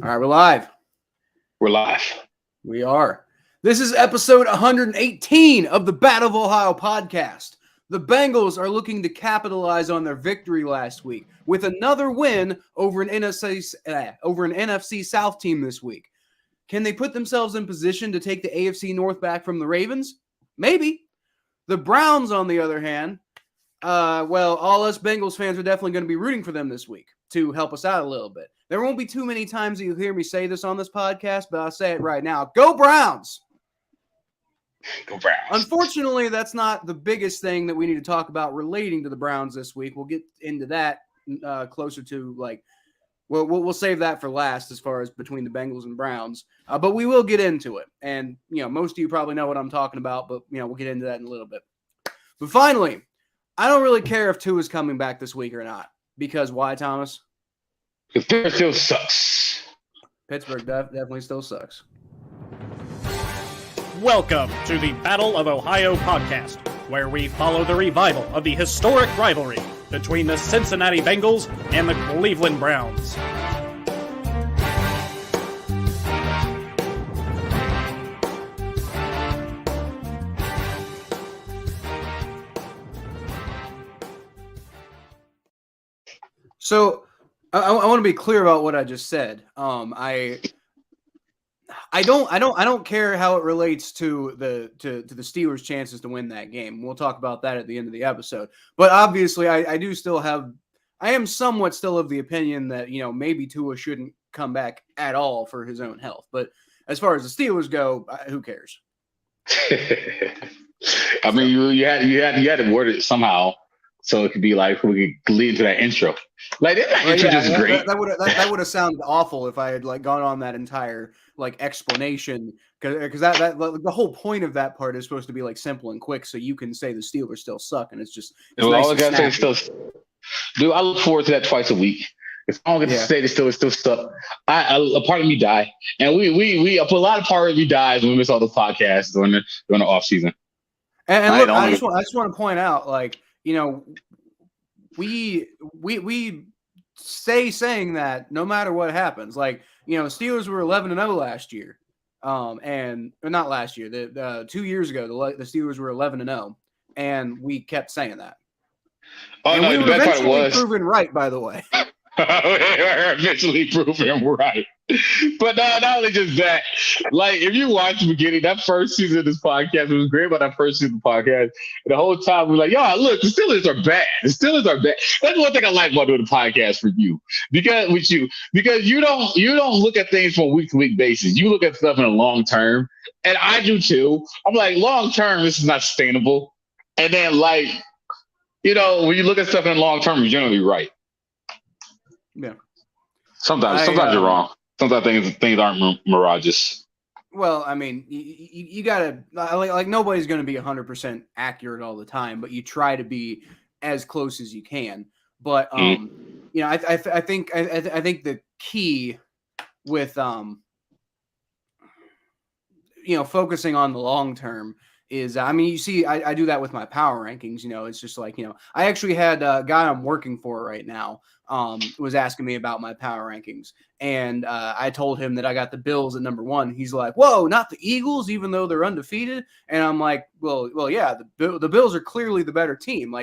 All right, we're live. We're live. We are. This is episode 118 of the Battle of Ohio podcast. The Bengals are looking to capitalize on their victory last week with another win over an NFC South team this week. Can they put themselves in position to take the AFC North back from the Ravens? Maybe. The Browns, on the other hand, all us Bengals fans are definitely going to be rooting for them this week to help us out a little bit. There won't be too many times that you'll hear me say this on this podcast, but I'll say it right now. Go Browns! Go Browns. Unfortunately, that's not the biggest thing that we need to talk about relating to the Browns this week. We'll get into that closer to we'll save that for last as far as between the Bengals and Browns. But we will get into it. And, most of you probably know what I'm talking about, but, we'll get into that in a little bit. But finally, I don't really care if Tua is coming back this week or not. Because why, Thomas? Because Pittsburgh still sucks. Pittsburgh definitely still sucks. Welcome to the Battle of Ohio podcast, where we follow the revival of the historic rivalry between the Cincinnati Bengals and the Cleveland Browns. So I want to be clear about what I just said. I don't care how it relates to the Steelers' chances to win that game. We'll talk about that at the end of the episode. But obviously, I am somewhat still of the opinion that maybe Tua shouldn't come back at all for his own health. But as far as the Steelers go, who cares? I mean, you had to word it somehow so it could be like we could lead to that intro. Like that intro just great. That would have sounded awful if I had gone on that entire explanation because that the whole point of that part is supposed to be simple and quick so you can say the Steelers still suck and it's all I gotta say is still. Dude, I look forward to that twice a week. If I don't get to say the Steelers still suck, a part of me die, and we a lot of part of me dies when we miss all those podcasts during the off season. And look, I just want to point out we saying that no matter what happens, Steelers were 11-0 last year, and not last year, the 2 years ago, the Steelers were 11-0, and we kept saying that. Oh, and no, we the were best part eventually was proven right, by the way. Eventually proven right. But not only just that, if you watch the beginning, that first season of this podcast, it was great about that first season of the podcast. And the whole time we were like, yo, look, the Steelers are bad. The Steelers are bad. That's one thing I like about doing the podcast for you. Because you don't look at things from a week-to-week basis. You look at stuff in the long term. And I do too. I'm like, long term, this is not sustainable. And then when you look at stuff in the long term, you're generally right. Yeah. Sometimes you're wrong. Sometimes things aren't mirages. Well, I mean, you gotta nobody's going to be 100% accurate all the time, but you try to be as close as you can. But I think the key with focusing on the long term is, you see, I do that with my power rankings. It's just I actually had a guy I'm working for right now was asking me about my power rankings. And I told him that I got the Bills at number 1. He's like, whoa, not the Eagles, even though they're undefeated. And I'm like, well, yeah, the Bills are clearly the better team.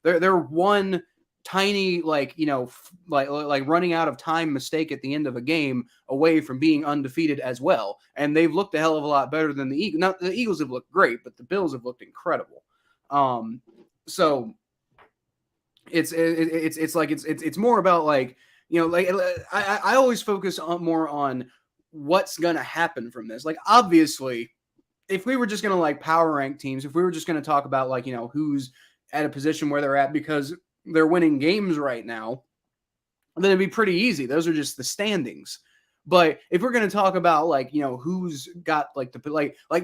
They're one tiny, running out of time mistake at the end of a game away from being undefeated as well. And they've looked a hell of a lot better than the Eagles. Now, the Eagles have looked great, but the Bills have looked incredible. So it's more about I always focus more on what's going to happen from this. Obviously, if we were just going to power rank teams, if we were just going to talk about who's at a position where they're at because they're winning games right now, then it'd be pretty easy. Those are just the standings. But if we're going to talk about who's got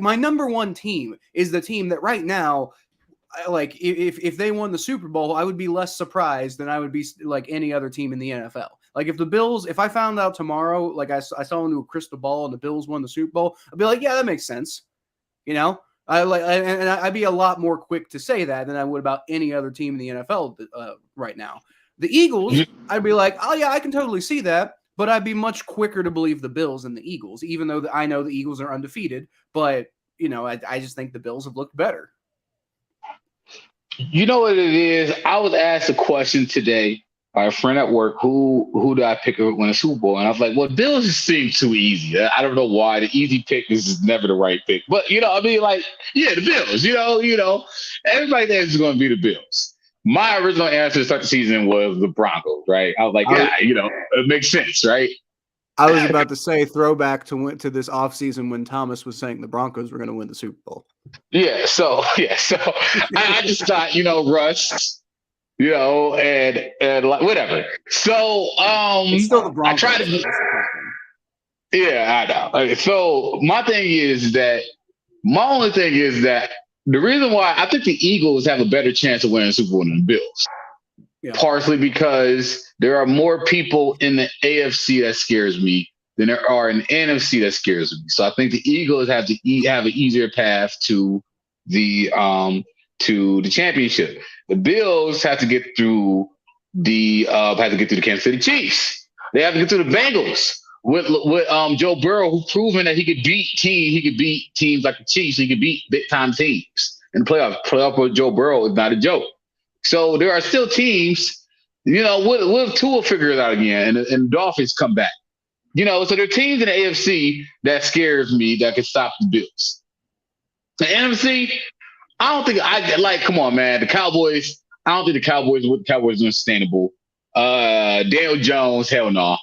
my number 1 team is the team that right now, if they won the Super Bowl, I would be less surprised than I would be any other team in the NFL. If the Bills, if I found out tomorrow, I saw into a crystal ball and the Bills won the Super Bowl, I'd be like, yeah, that makes sense. I'd be a lot more quick to say that than I would about any other team in the NFL right now. The Eagles, I'd be like, oh yeah, I can totally see that. but I'd be much quicker to believe the Bills than the Eagles, even though I know the Eagles are undefeated. But, I just think the Bills have looked better. You know what it is? I was asked a question today by a friend at work, who do I pick to win a Super Bowl? And I was like, well, Bills just seem too easy. I don't know why. The easy pick is never the right pick. But, the Bills, everybody thinks it's going to be the Bills. My original answer to start the season was the Broncos, right? I was like, it makes sense, right? I was about to say throwback to this offseason when Thomas was saying the Broncos were going to win the Super Bowl. Yeah, so I just thought, Russ, and like whatever. So it's still the Broncos. I try to. Yeah, I know. Okay, so my only thing is that the reason why I think the Eagles have a better chance of winning the Super Bowl than the Bills, partially because there are more people in the AFC that scares me than there are in the NFC that scares me. So I think the Eagles have an easier path to the championship. The Bills have to get through the Kansas City Chiefs. They have to get through the Bengals with Joe Burrow, who's proven that he could beat teams like the Chiefs. He could beat big time teams in the playoffs. Playoff with Joe Burrow is not a joke. So there are still teams. We'll Tua figure it out again, and the Dolphins come back. So there are teams in the AFC that scares me that can stop the Bills. The NFC, I don't think come on, man. The Cowboys, I don't think the Cowboys are sustainable. Daniel Jones, hell no.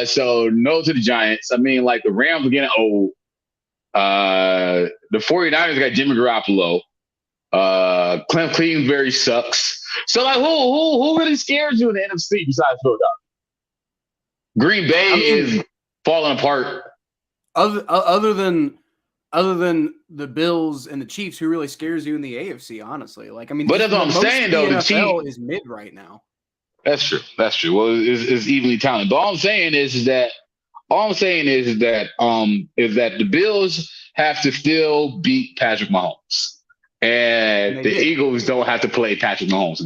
So no to the Giants. I mean, the Rams are getting old. The 49ers got Jimmy Garoppolo. Clem Cleveland sucks. So who really scares you in the NFC besides Philadelphia? Green Bay is falling apart. Other than the Bills and the Chiefs, who really scares you in the AFC? Honestly, but that's what I'm saying though. The NFL is mid right now. That's true. Well, it's evenly talented. But all I'm saying is that the Bills have to still beat Patrick Mahomes. And the Eagles don't have to play Patrick Mahomes.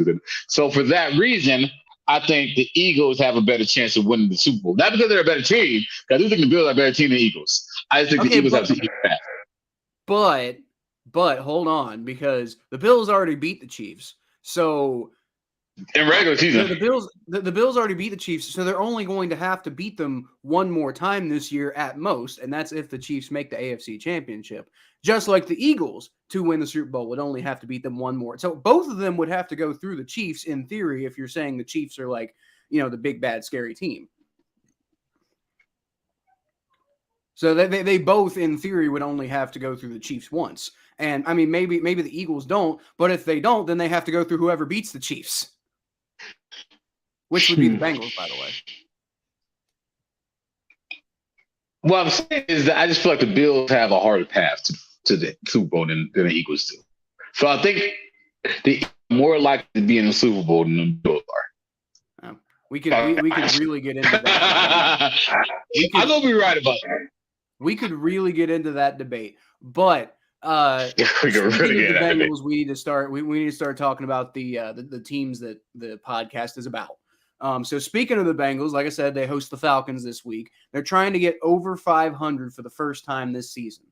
So for that reason, I think the Eagles have a better chance of winning the Super Bowl. Not because they're a better team. I do think the Bills are a better team than the Eagles. I just think the Eagles have to eat that. But hold on, because the Bills already beat the Chiefs. So in regular season, the Bills already beat the Chiefs, so they're only going to have to beat them one more time this year at most, and that's if the Chiefs make the AFC Championship. Just like the Eagles, to win the Super Bowl, would only have to beat them one more. So both of them would have to go through the Chiefs in theory, if you're saying the Chiefs are the big, bad, scary team. So they both, in theory, would only have to go through the Chiefs once. And, I mean, maybe the Eagles don't, but if they don't, then they have to go through whoever beats the Chiefs. Which would be the Bengals, by the way. What I'm saying is that I just feel like the Bills have a harder path to the Super Bowl than the Eagles do. So I think they're more likely to be in the Super Bowl than the Bills are. We could really get into that. I'm going to be right about that. We could really get into that debate. But we could really get the Bengals, we need to start. We need to start talking about the teams that the podcast is about. So speaking of the Bengals, like I said, they host the Falcons this week. They're trying to get over 500 for the first time this season.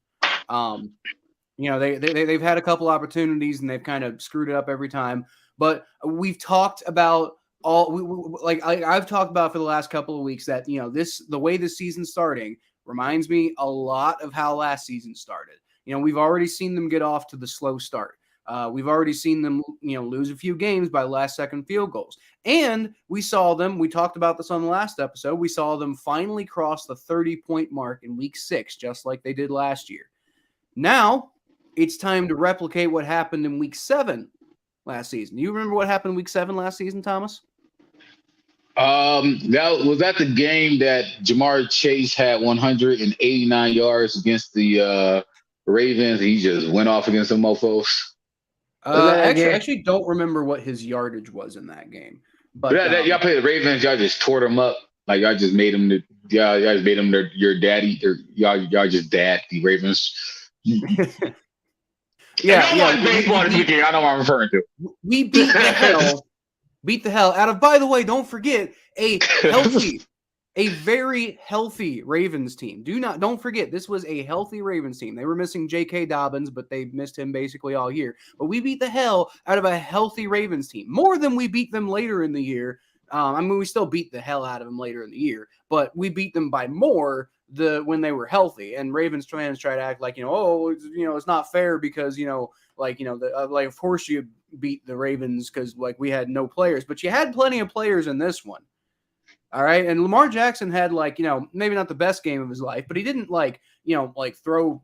They've had a couple opportunities and they've kind of screwed it up every time. But we've talked about I've talked about for the last couple of weeks that the way this season's starting reminds me a lot of how last season started. We've already seen them get off to the slow start. We've already seen them, lose a few games by last-second field goals. And we saw them, we talked about this on the last episode, we saw them finally cross the 30-point mark in Week 6, just like they did last year. Now, it's time to replicate what happened in Week 7 last season. Do you remember what happened in Week 7 last season, Thomas? That the game that Jamar Chase had 189 yards against the Ravens. He just went off against the mofos. I actually don't remember what his yardage was in that game. But y'all played the Ravens. Y'all just tore them up. Like y'all just made them. Y'all just made them your daddy. Y'all just dad the Ravens. Baseball this weekend. I know what I'm referring to. We beat the hell out of. By the way, don't forget a A very healthy Ravens team. Don't forget, this was a healthy Ravens team. They were missing J.K. Dobbins, but they missed him basically all year. But we beat the hell out of a healthy Ravens team, more than we beat them later in the year. We still beat the hell out of them later in the year, but we beat them by more when they were healthy. And Ravens fans try to act like, it's not fair because, of course you beat the Ravens because we had no players, but you had plenty of players in this one. All right. And Lamar Jackson had maybe not the best game of his life, but he didn't throw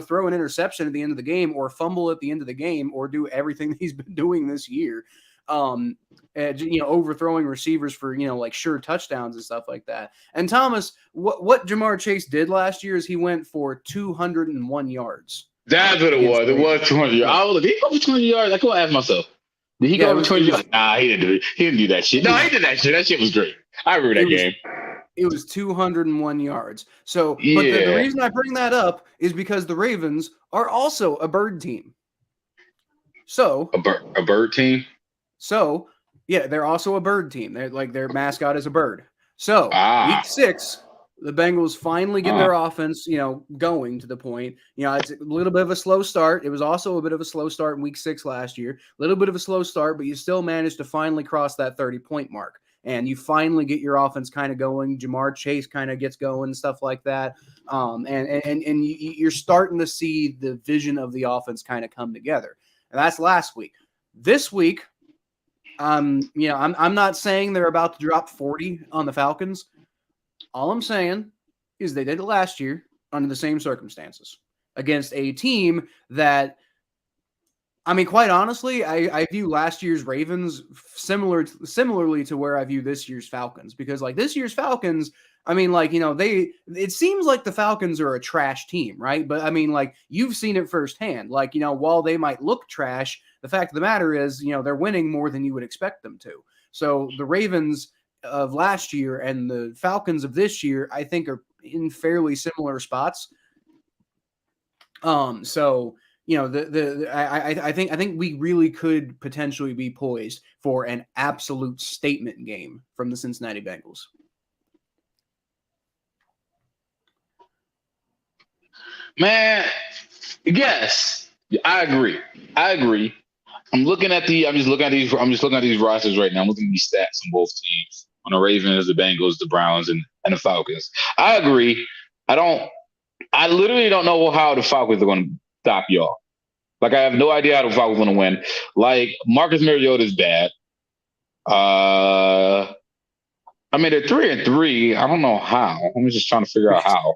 throw an interception at the end of the game or fumble at the end of the game or do everything he's been doing this year. Overthrowing receivers for, sure touchdowns and stuff like that. And Thomas, what Jamar Chase did last year is he went for 201 yards. That's what it was. It was 200 yards. Did he go for 200 yards? I couldn't ask myself. Did he go over 20 yards? Nah, he didn't do it. He didn't do that shit. No, he did that shit. That shit was great. I remember that game. It was 201 yards. So, but the reason I bring that up is because the Ravens are also a bird team. So a bird team. So yeah, they're also a bird team. They're their mascot is a bird. So week 6. The Bengals finally get their offense, going to the point. It's a little bit of a slow start. It was also a bit of a slow start in week 6 last year. A little bit of a slow start, but you still managed to finally cross that 30-point mark. And you finally get your offense kind of going. Jamar Chase kind of gets going, stuff like that. And you're starting to see the vision of the offense kind of come together. And that's last week. This week, I'm not saying they're about to drop 40 on the Falcons. All I'm saying is they did it last year under the same circumstances against a team that, quite honestly, I view last year's Ravens similarly to where I view this year's Falcons, because this year's Falcons, it seems like the Falcons are a trash team, right? But you've seen it firsthand. While they might look trash, the fact of the matter is, they're winning more than you would expect them to. So the Ravens of last year and the Falcons of this year, I think, are in fairly similar spots. I think we really could potentially be poised for an absolute statement game from the Cincinnati Bengals. Man, yes, I agree. I'm just looking at these rosters right now. I'm looking at these stats on both teams, on the Ravens, the Bengals, the Browns, and the Falcons. I agree. I literally don't know how the Falcons are going to stop y'all. I have no idea how the Falcons are going to win. Marcus Mariota is bad. They're 3-3. I don't know how. I'm just trying to figure out how.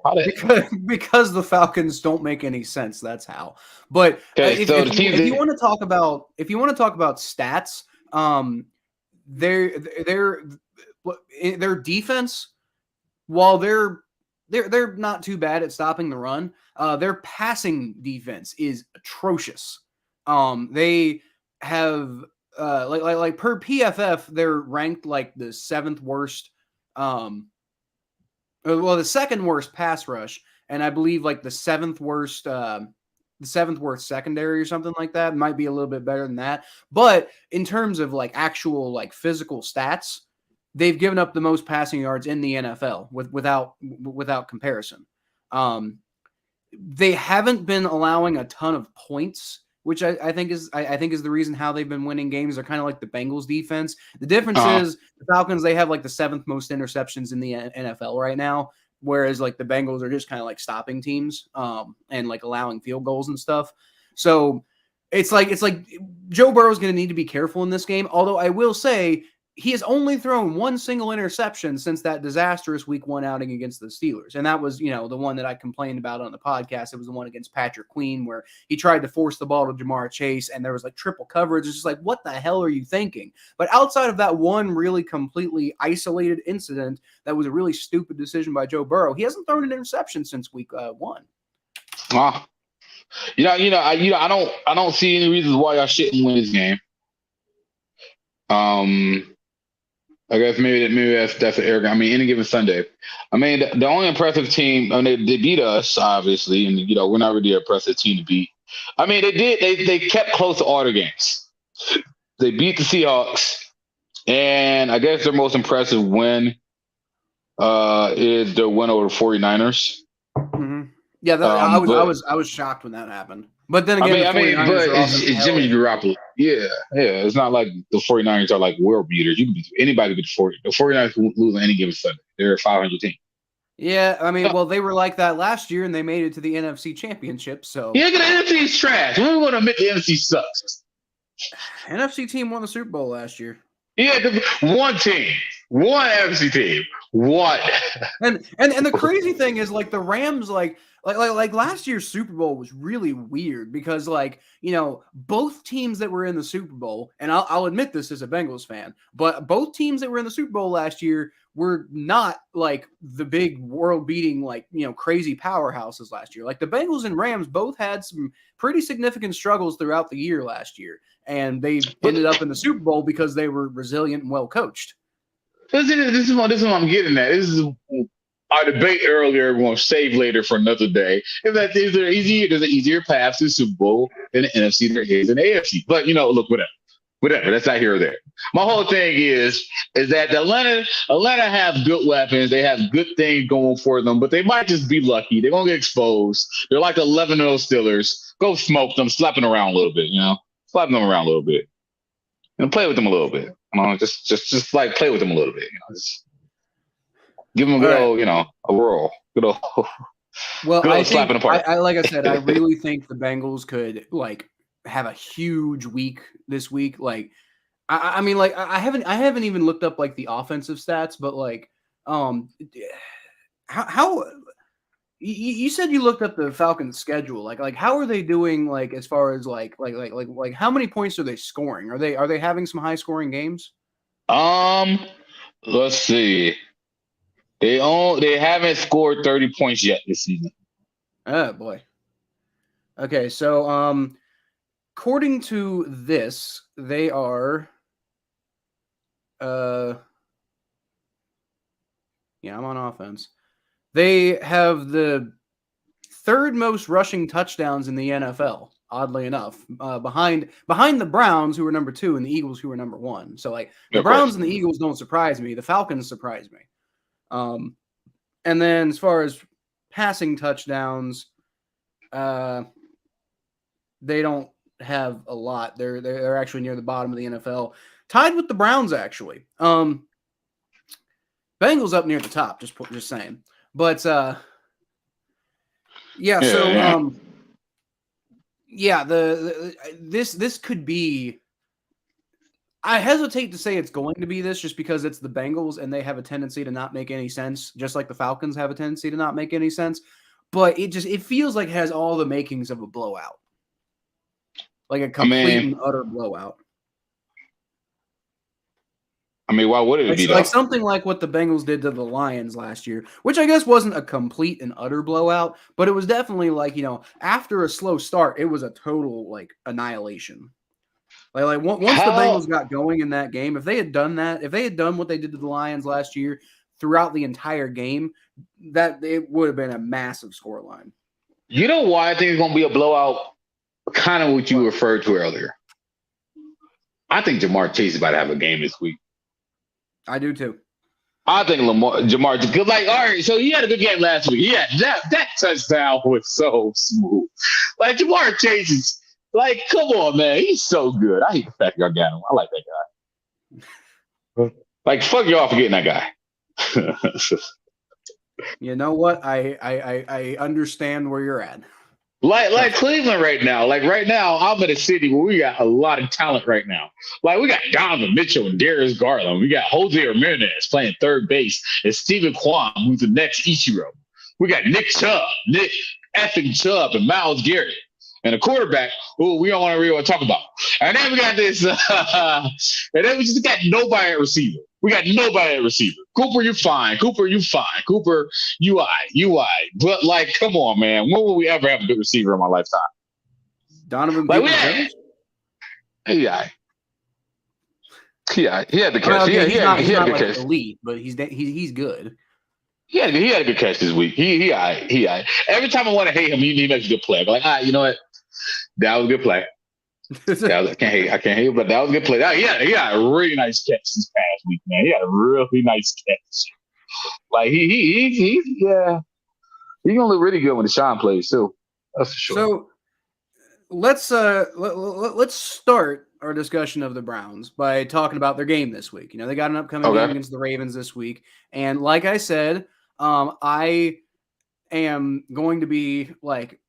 Because the Falcons don't make any sense. That's how. But if you want to talk about stats, their defense, while they're not too bad at stopping the run, their passing defense is atrocious. They have per PFF, they're ranked the 7th worst, the 2nd worst pass rush, and I believe the 7th worst, secondary or something like that. Might be a little bit better than that. But in terms of actual physical stats, they've given up the most passing yards in the NFL without comparison. They haven't been allowing a ton of points, which I think is the reason how they've been winning games. They're kind of like the Bengals defense. The difference is the Falcons, they have the 7th most interceptions in the NFL right now, whereas the Bengals are just kind of stopping teams and allowing field goals and stuff. So it's like Joe Burrow's going to need to be careful in this game. Although I will say he has only thrown one single interception since that disastrous week 1 outing against the Steelers. And that was, the one that I complained about on the podcast. It was the one against Patrick Queen where he tried to force the ball to Jamar Chase and there was triple coverage. It's just what the hell are you thinking? But outside of that one really completely isolated incident, that was a really stupid decision by Joe Burrow. He hasn't thrown an interception since week 1. I don't see any reasons why y'all shouldn't win this game. I guess maybe that's an arrogant. Any given Sunday. The only impressive team. They beat us obviously, and we're not really an impressive team to beat. They kept close to all their games. They beat the Seahawks, and I guess their most impressive win is the win over the 49ers. Mm-hmm. Yeah, I was shocked when that happened. But then again, but it's Jimmy Garoppolo. Yeah. It's not like the 49ers are like world beaters. You can beat anybody but the 49ers won't lose on any given Sunday. They're a 500 team. Yeah, I mean, well, they were like that last year, and they made it to the NFC Championship. So yeah, the NFC is trash. We want to admit the NFC sucks. NFC team won the Super Bowl last year. Yeah, one team, one NFC team, one. And the crazy thing is, like, the Rams, like last year's Super Bowl was really weird because, like, you know, both teams that were in the Super Bowl, and I'll admit this as a Bengals fan, but both teams that were in the Super Bowl last year were not like the big world-beating, like, you know, crazy powerhouses last year. Like the Bengals and Rams both had some pretty significant struggles throughout the year last year, and they ended up in the Super Bowl because they were resilient and well coached. This is what I'm getting at. This is our debate earlier. We're going to save later for another day. If that there's an easier path to the Super Bowl in the NFC there is in the AFC. But you know, look, whatever. That's not here or there. My whole thing is that Atlanta have good weapons. They have good things going for them, but they might just be lucky. They're gonna get exposed. They're like the 11-0 Steelers. Go smoke them, slap them around a little bit. You know, slap them around a little bit, and play with them a little bit. You know, just like play with them a little bit. You know, just give them a good old, you know, a whirl. Good old. Well, good old slapping apart. I like I said, I really think the Bengals could like have a huge week this week. Like, I mean, like I haven't even looked up like the offensive stats, but like, how you said you looked up the Falcons schedule. Like how are they doing? Like as far as like how many points are they scoring? Are they having some high scoring games? Let's see. They haven't scored 30 points yet this season. Oh boy. Okay, so according to this, they are yeah, I'm on offense. They have the third most rushing touchdowns in the NFL, oddly enough, behind the Browns, who are number 2, and the Eagles, who are number 1. So, like, the Browns and the Eagles don't surprise me. The Falcons surprise me. And then as far as passing touchdowns, they don't have a lot. They're actually near the bottom of the NFL, tied with the Browns, actually. Bengals up near the top, just saying. But this could be. I hesitate to say it's going to be this just because it's the Bengals and they have a tendency to not make any sense, just like the Falcons have a tendency to not make any sense. But it feels like it has all the makings of a blowout, like a complete and utter blowout. I mean, why would it be like something like what the Bengals did to the Lions last year, which I guess wasn't a complete and utter blowout, but it was definitely like, you know, after a slow start, it was a total like annihilation. Like once the Bengals got going in that game, if they had done what they did to the Lions last year throughout the entire game, that it would have been a massive scoreline. You know why I think it's going to be a blowout? Kind of what you referred to earlier. I think Jamar Chase is about to have a game this week. I do too. I think Jamar, because like, all right, so he had a good game last week. Yeah, that touchdown was so smooth. Like Jamar Chase is like, come on, man, he's so good. I hate the fact y'all got him. I like that guy. Like, fuck y'all for getting that guy. You know what? I understand where you're at. Like Cleveland right now. Like right now, I'm in a city where we got a lot of talent right now. Like we got Donovan Mitchell and Darius Garland. We got Jose Ramirez playing third base and Stephen Kwan, who's the next Ichiro. We got Nick effing Chubb and Myles Garrett. And a quarterback who we don't want to really talk about. And then we got this, and then we just got nobody at receiver. We got nobody at receiver. Cooper, you fine. Cooper, you fine. Cooper, you all right. But, like, come on, man. When will we ever have a good receiver in my lifetime? Donovan Peoples? Yeah. He had the catch. He's not like catch. Elite, but he's good. He had a good catch this week. He all right. Every time I want to hate him, he makes a good play. I'm like, all right, you know what? That was a good play. I can't hate, but that was a good play. He had a really nice catch this past week, man. He had a really nice catch. Like he's gonna look really good when Deshaun plays too. That's for sure. So let's start our discussion of the Browns by talking about their game this week. They got an upcoming game against the Ravens this week, and like I said, I am going to be like,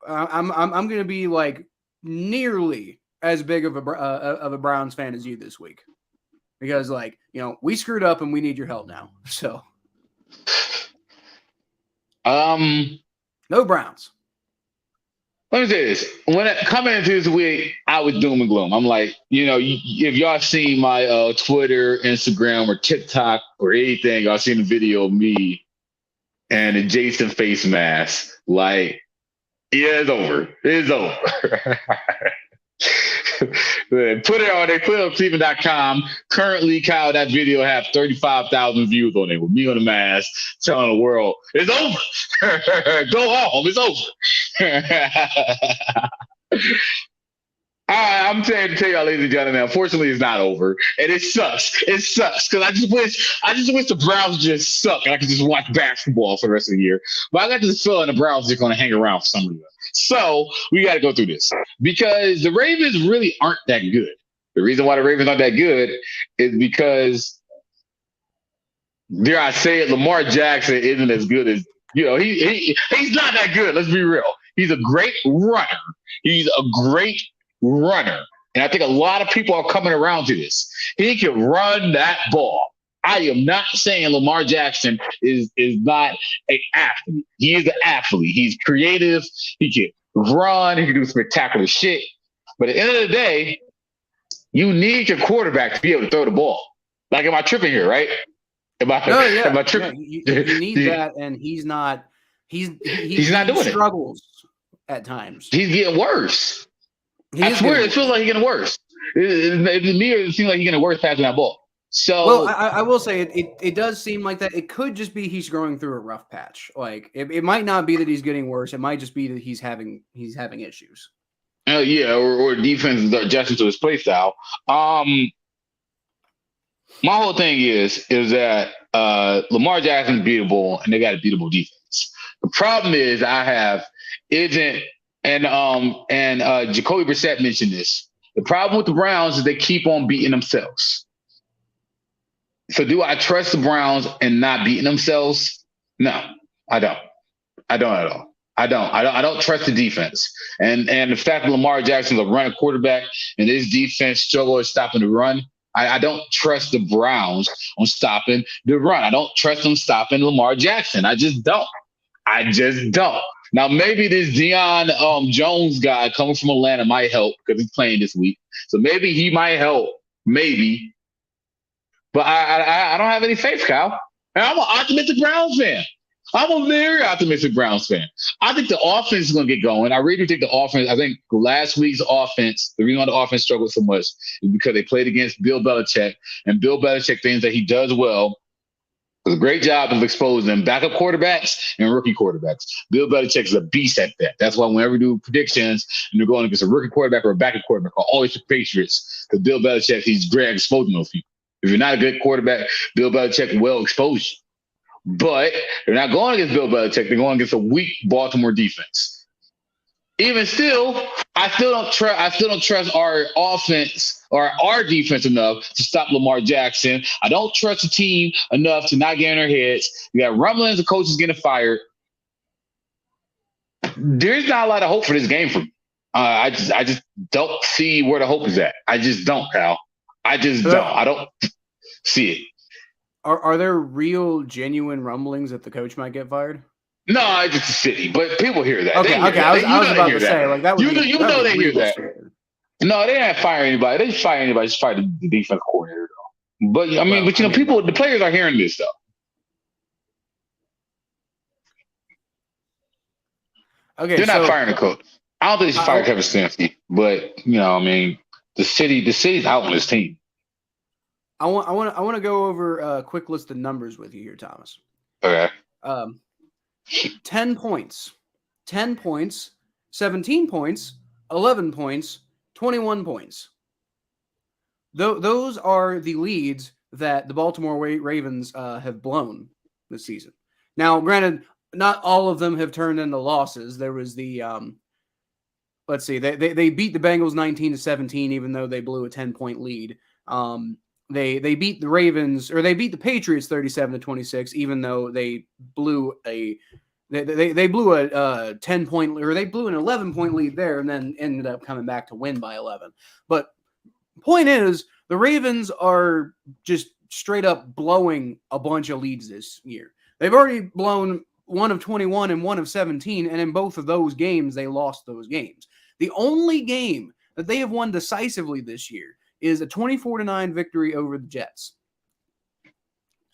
I'm going to be like nearly as big of a Browns fan as you this week, because we screwed up and we need your help now. So, no Browns. Let me say this. When coming into this week, I was doom and gloom. I'm like, if y'all seen my Twitter, Instagram, or TikTok or anything, y'all seen the video of me and a Jason face mask. Like, yeah, it's over. It's over. Put it on Cleveland.com. Currently, Kyle, that video have 35,000 views on it with me on the mask telling the world, it's over. Go home. It's over. I'm trying to tell y'all, ladies and gentlemen, unfortunately, it's not over. And it sucks. It sucks because I just wish the Browns just suck and I could just watch basketball for the rest of the year. But I got this feeling the Browns are going to hang around for some reason. So we got to go through this because the Ravens really aren't that good. The reason why the Ravens aren't that good is because, dare I say it, Lamar Jackson isn't as good as, he's not that good. Let's be real. He's a great runner. And I think a lot of people are coming around to this. He can run that ball. I am not saying Lamar Jackson is not an athlete. He is an athlete. He's creative. He can run. He can do spectacular shit. But at the end of the day, you need your quarterback to be able to throw the ball. Like, am I tripping here, right? Am I tripping? Yeah, you need that, and he's not. He's not doing it. He struggles at times. He's getting worse. I swear, it feels like he's getting worse. It seems like he's getting worse passing that ball. So, well, I will say it does seem like that. It could just be he's going through a rough patch. Like it might not be that he's getting worse. It might just be that he's having issues. Or defense is adjusting to his play style. My whole thing is that Lamar Jackson's beatable, and they got a beatable defense. The problem is Jacoby Brissett mentioned this. The problem with the Browns is they keep on beating themselves. So do I trust the Browns and not beating themselves? No, I don't. I don't at all. I don't trust the defense. And the fact that Lamar Jackson's a running quarterback and his defense struggle at stopping the run, I don't trust the Browns on stopping the run. I don't trust them stopping Lamar Jackson. I just don't. Now, maybe this Deion Jones guy coming from Atlanta might help because he's playing this week. So maybe he might help. Maybe. But I don't have any faith, Kyle. And I'm an optimistic Browns fan. I'm a very optimistic Browns fan. I think the offense is going to get going. I really think the offense, I think last week's offense, the reason why the offense struggled so much is because they played against Bill Belichick. And Bill Belichick, things that he does well, does a great job of exposing backup quarterbacks and rookie quarterbacks. Bill Belichick is a beast at that. That's why whenever we do predictions and they're going against a rookie quarterback or a backup quarterback, I always pick Patriots because Bill Belichick, he's great at exposing those people. If you're not a good quarterback, Bill Belichick will expose you. But they're not going against Bill Belichick. They're going against a weak Baltimore defense. Even still, I still don't trust our offense or our defense enough to stop Lamar Jackson. I don't trust the team enough to not get in their heads. You got rumblings of coaches getting fired. There's not a lot of hope for this game for me. I just don't see where the hope is at. I just don't, Kyle. I just don't. I don't see it. Are there real, genuine rumblings that the coach might get fired? No, it's just a city, but people hear that. Okay. I was about to say, like, that would they hear that. No, they didn't fire anybody. They just fire anybody. Just fire the defense coordinator, though. But the players are hearing this, though. Okay, they're not firing the coach. I don't think they should fire Kevin Stefanski, but the city's out on this team. I want to go over a quick list of numbers with you here, Thomas. Okay. 10 points, 17 points, 11 points, 21 points. Those are the leads that the Baltimore Ravens have blown this season. Now, granted, not all of them have turned into losses. There was the let's see, they beat the Bengals 19-17, even though they blew a 10-point lead. They beat the Ravens, or they beat the Patriots 37-26, even though they blew a 10-point, or they blew an 11-point lead there, and then ended up coming back to win by 11. But point is, the Ravens are just straight up blowing a bunch of leads this year. They've already blown one of 21 and one of 17, and in both of those games, they lost those games. The only game that they have won decisively this year is a 24-9 victory over the Jets.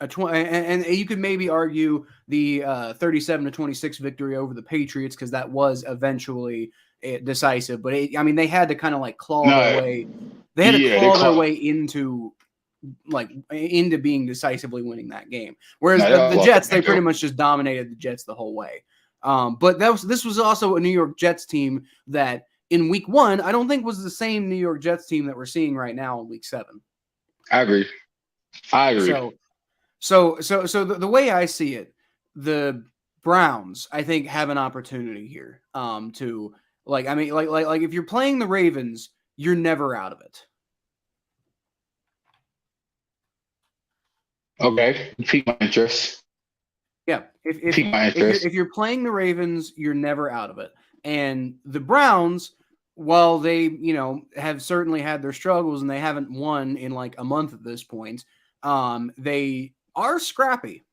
And you could maybe argue the 37-26 victory over the Patriots, because that was eventually decisive. But they had to kind of like claw their way. They had to claw their way into being decisively winning that game. Whereas the Jets, they pretty much just dominated the Jets the whole way. But this was also a New York Jets team that in week 1, I don't think was the same New York Jets team that we're seeing right now in week 7. I agree. So the way I see it, the Browns, I think, have an opportunity here to if you're playing the Ravens, you're never out of it. Okay, pique my interest. Yeah, if you're playing the Ravens, you're never out of it. And the Browns, while they have certainly had their struggles and they haven't won in like a month at this point, they are scrappy,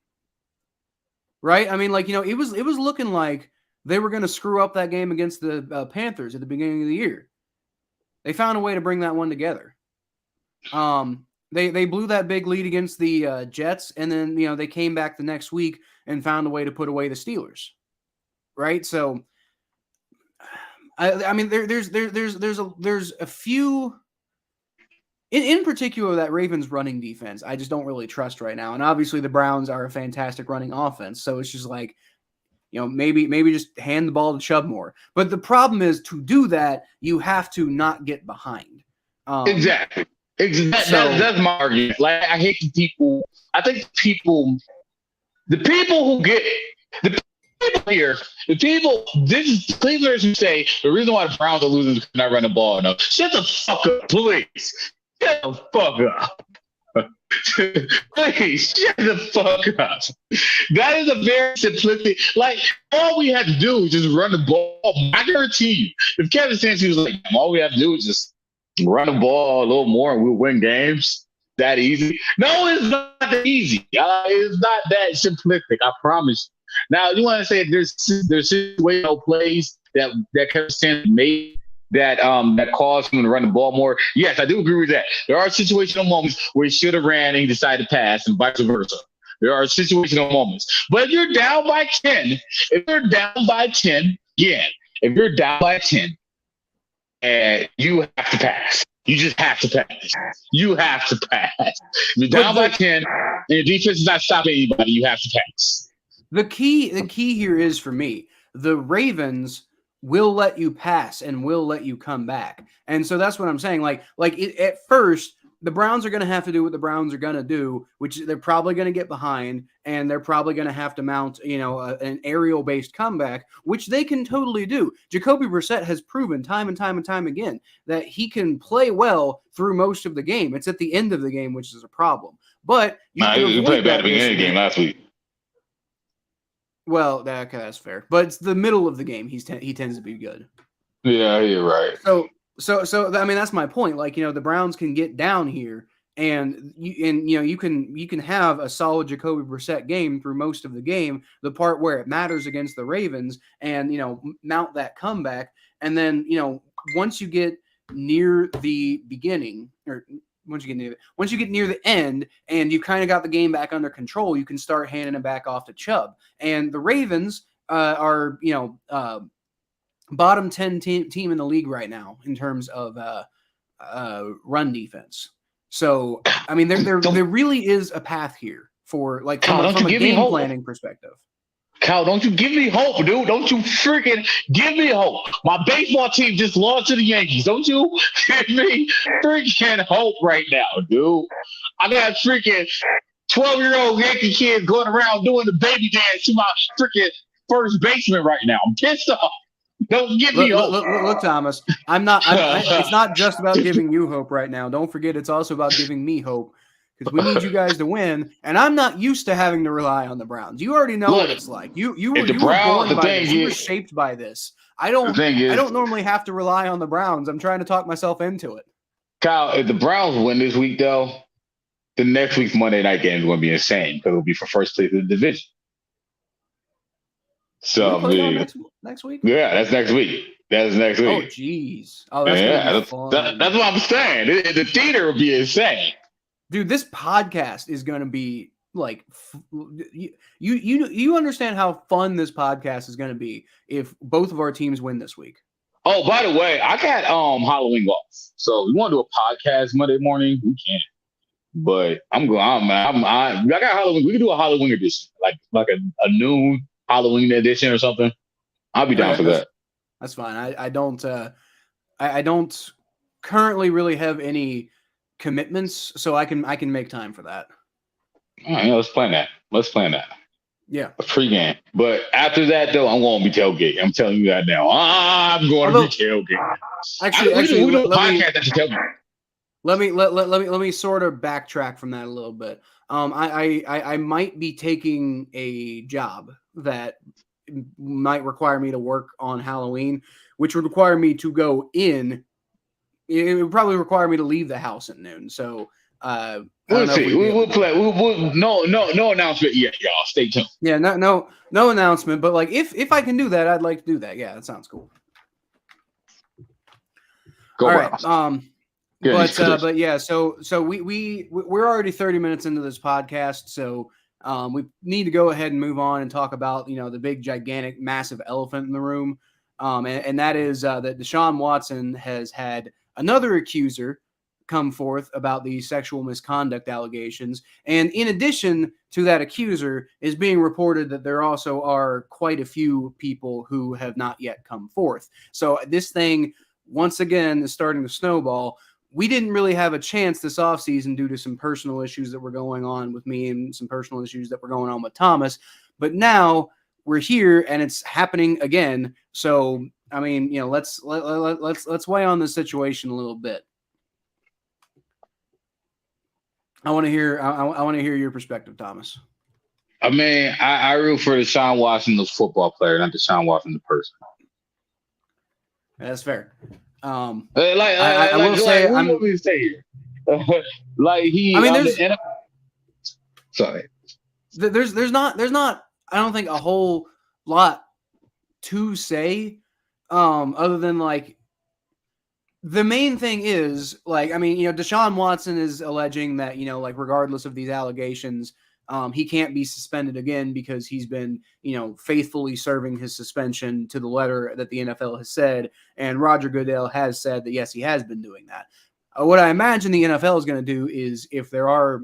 right? It was looking like they were going to screw up that game against the Panthers at the beginning of the year. They found a way to bring that one together. They blew that big lead against the Jets, and then they came back the next week and found a way to put away the Steelers, right? So, there's a few. In particular, that Ravens running defense, I just don't really trust right now. And obviously, the Browns are a fantastic running offense, so it's just like, maybe just hand the ball to Chubb more. But the problem is, to do that, you have to not get behind. Exactly. That's my argument. Like, I hate the people. I think the people who get the people here, this is Clevelanders who say the reason why the Browns are losing is because they're not running the ball enough. Shut the fuck up, please. Shut the fuck up. Please, shut the fuck up. That is a very simplistic. Like, all we have to do is just run the ball. I guarantee you, if Kevin Stefanski was like, all we have to do is just run the ball a little more and we'll win games. That easy? No, it's not that easy. It's not that simplistic. I promise you. Now, you want to say there's situational plays that Kevin Stefanski made that caused him to run the ball more. Yes, I do agree with that. There are situational moments where he should have ran and he decided to pass, and vice versa. There are situational moments. But if you're down by 10, and you have to pass. You just have to pass. You have to pass. If you're down by 10 and your defense is not stopping anybody, you have to pass. The key here is, for me, the Ravens will let you pass and will let you come back. And so that's what I'm saying. At first, the Browns are going to have to do what the Browns are going to do, which they're probably going to get behind, and they're probably going to have to mount, an aerial-based comeback, which they can totally do. Jacoby Brissett has proven time and time again that he can play well through most of the game. It's at the end of the game, which is a problem. But he played bad at the beginning of the game last week. Well, that's fair. But it's the middle of the game. He tends to be good. Yeah, you're right. So that's my point. The Browns can get down here, and you can have a solid Jacoby Brissett game through most of the game. The part where it matters against the Ravens, and mount that comeback, and then once you get near the beginning, or once you get near the end, and you kind of got the game back under control, you can start handing it back off to Chubb. And the Ravens are bottom 10 team in the league right now in terms of run defense. So, there really is a path here for from a game planning perspective. Cal, don't you give me hope, dude. Don't you freaking give me hope. My baseball team just lost to the Yankees. Don't you give me freaking hope right now, dude. I got freaking 12-year-old Yankee kids going around doing the baby dance to my freaking first baseman right now. I'm pissed off. Don't give me hope. Look, Thomas. It's not just about giving you hope right now. Don't forget, it's also about giving me hope because we need you guys to win. And I'm not used to having to rely on the Browns. You already know what it's like. You were born by this. You were shaped by this. I don't normally have to rely on the Browns. I'm trying to talk myself into it. Kyle, if the Browns win this week, though, the next week's Monday night game is going to be insane because it'll be for first place in the division. So next week? Yeah, that's next week. That's next week. Oh, jeez. Oh, that's that's what I'm saying. The theater will be insane. Dude, this podcast is going to be like you understand how fun this podcast is going to be if both of our teams win this week. Oh, by the way, I got Halloween off. So we want to do a podcast Monday morning, we can. But I got Halloween. We can do a Halloween edition, like a noon Halloween edition or something. I'll be down for that. That's fine. I don't currently really have any commitments, so I can make time for that. All right, let's plan that. Yeah. A pregame. But after that, though, I'm going to be tailgate. I'm telling you that now. I'm going to be tailgate. Actually, we do a podcast at the tailgate. Let me sort of backtrack from that a little bit. I might be taking a job that might require me to work on Halloween, which would require me to go in. It would probably require me to leave the house at noon. So we'll see. We'll play. No announcement yet, y'all. Stay tuned. Yeah, no announcement. But like, if I can do that, I'd like to do that. Yeah, that sounds cool. All right. But yeah, so we're already 30 minutes into this podcast, so we need to go ahead and move on and talk about the big, gigantic, massive elephant in the room, and that is that Deshaun Watson has had another accuser come forth about the sexual misconduct allegations, and in addition to that accuser, is being reported that there also are quite a few people who have not yet come forth. So this thing once again is starting to snowball. We didn't really have a chance this offseason due to some personal issues that were going on with me and some personal issues that were going on with Thomas. But now we're here and it's happening again. So, I mean, let's weigh on the situation a little bit. I want to hear your perspective, Thomas. I mean, I root for Deshaun Watson, the football player, not Deshaun Watson, the person. That's fair. I will say, I'm going to say here. Sorry. There's not. I don't think a whole lot to say, other than like the main thing is Deshaun Watson is alleging that regardless of these allegations, he can't be suspended again because he's been, faithfully serving his suspension to the letter that the NFL has said. And Roger Goodell has said that, yes, he has been doing that. What I imagine the NFL is going to do is if there are,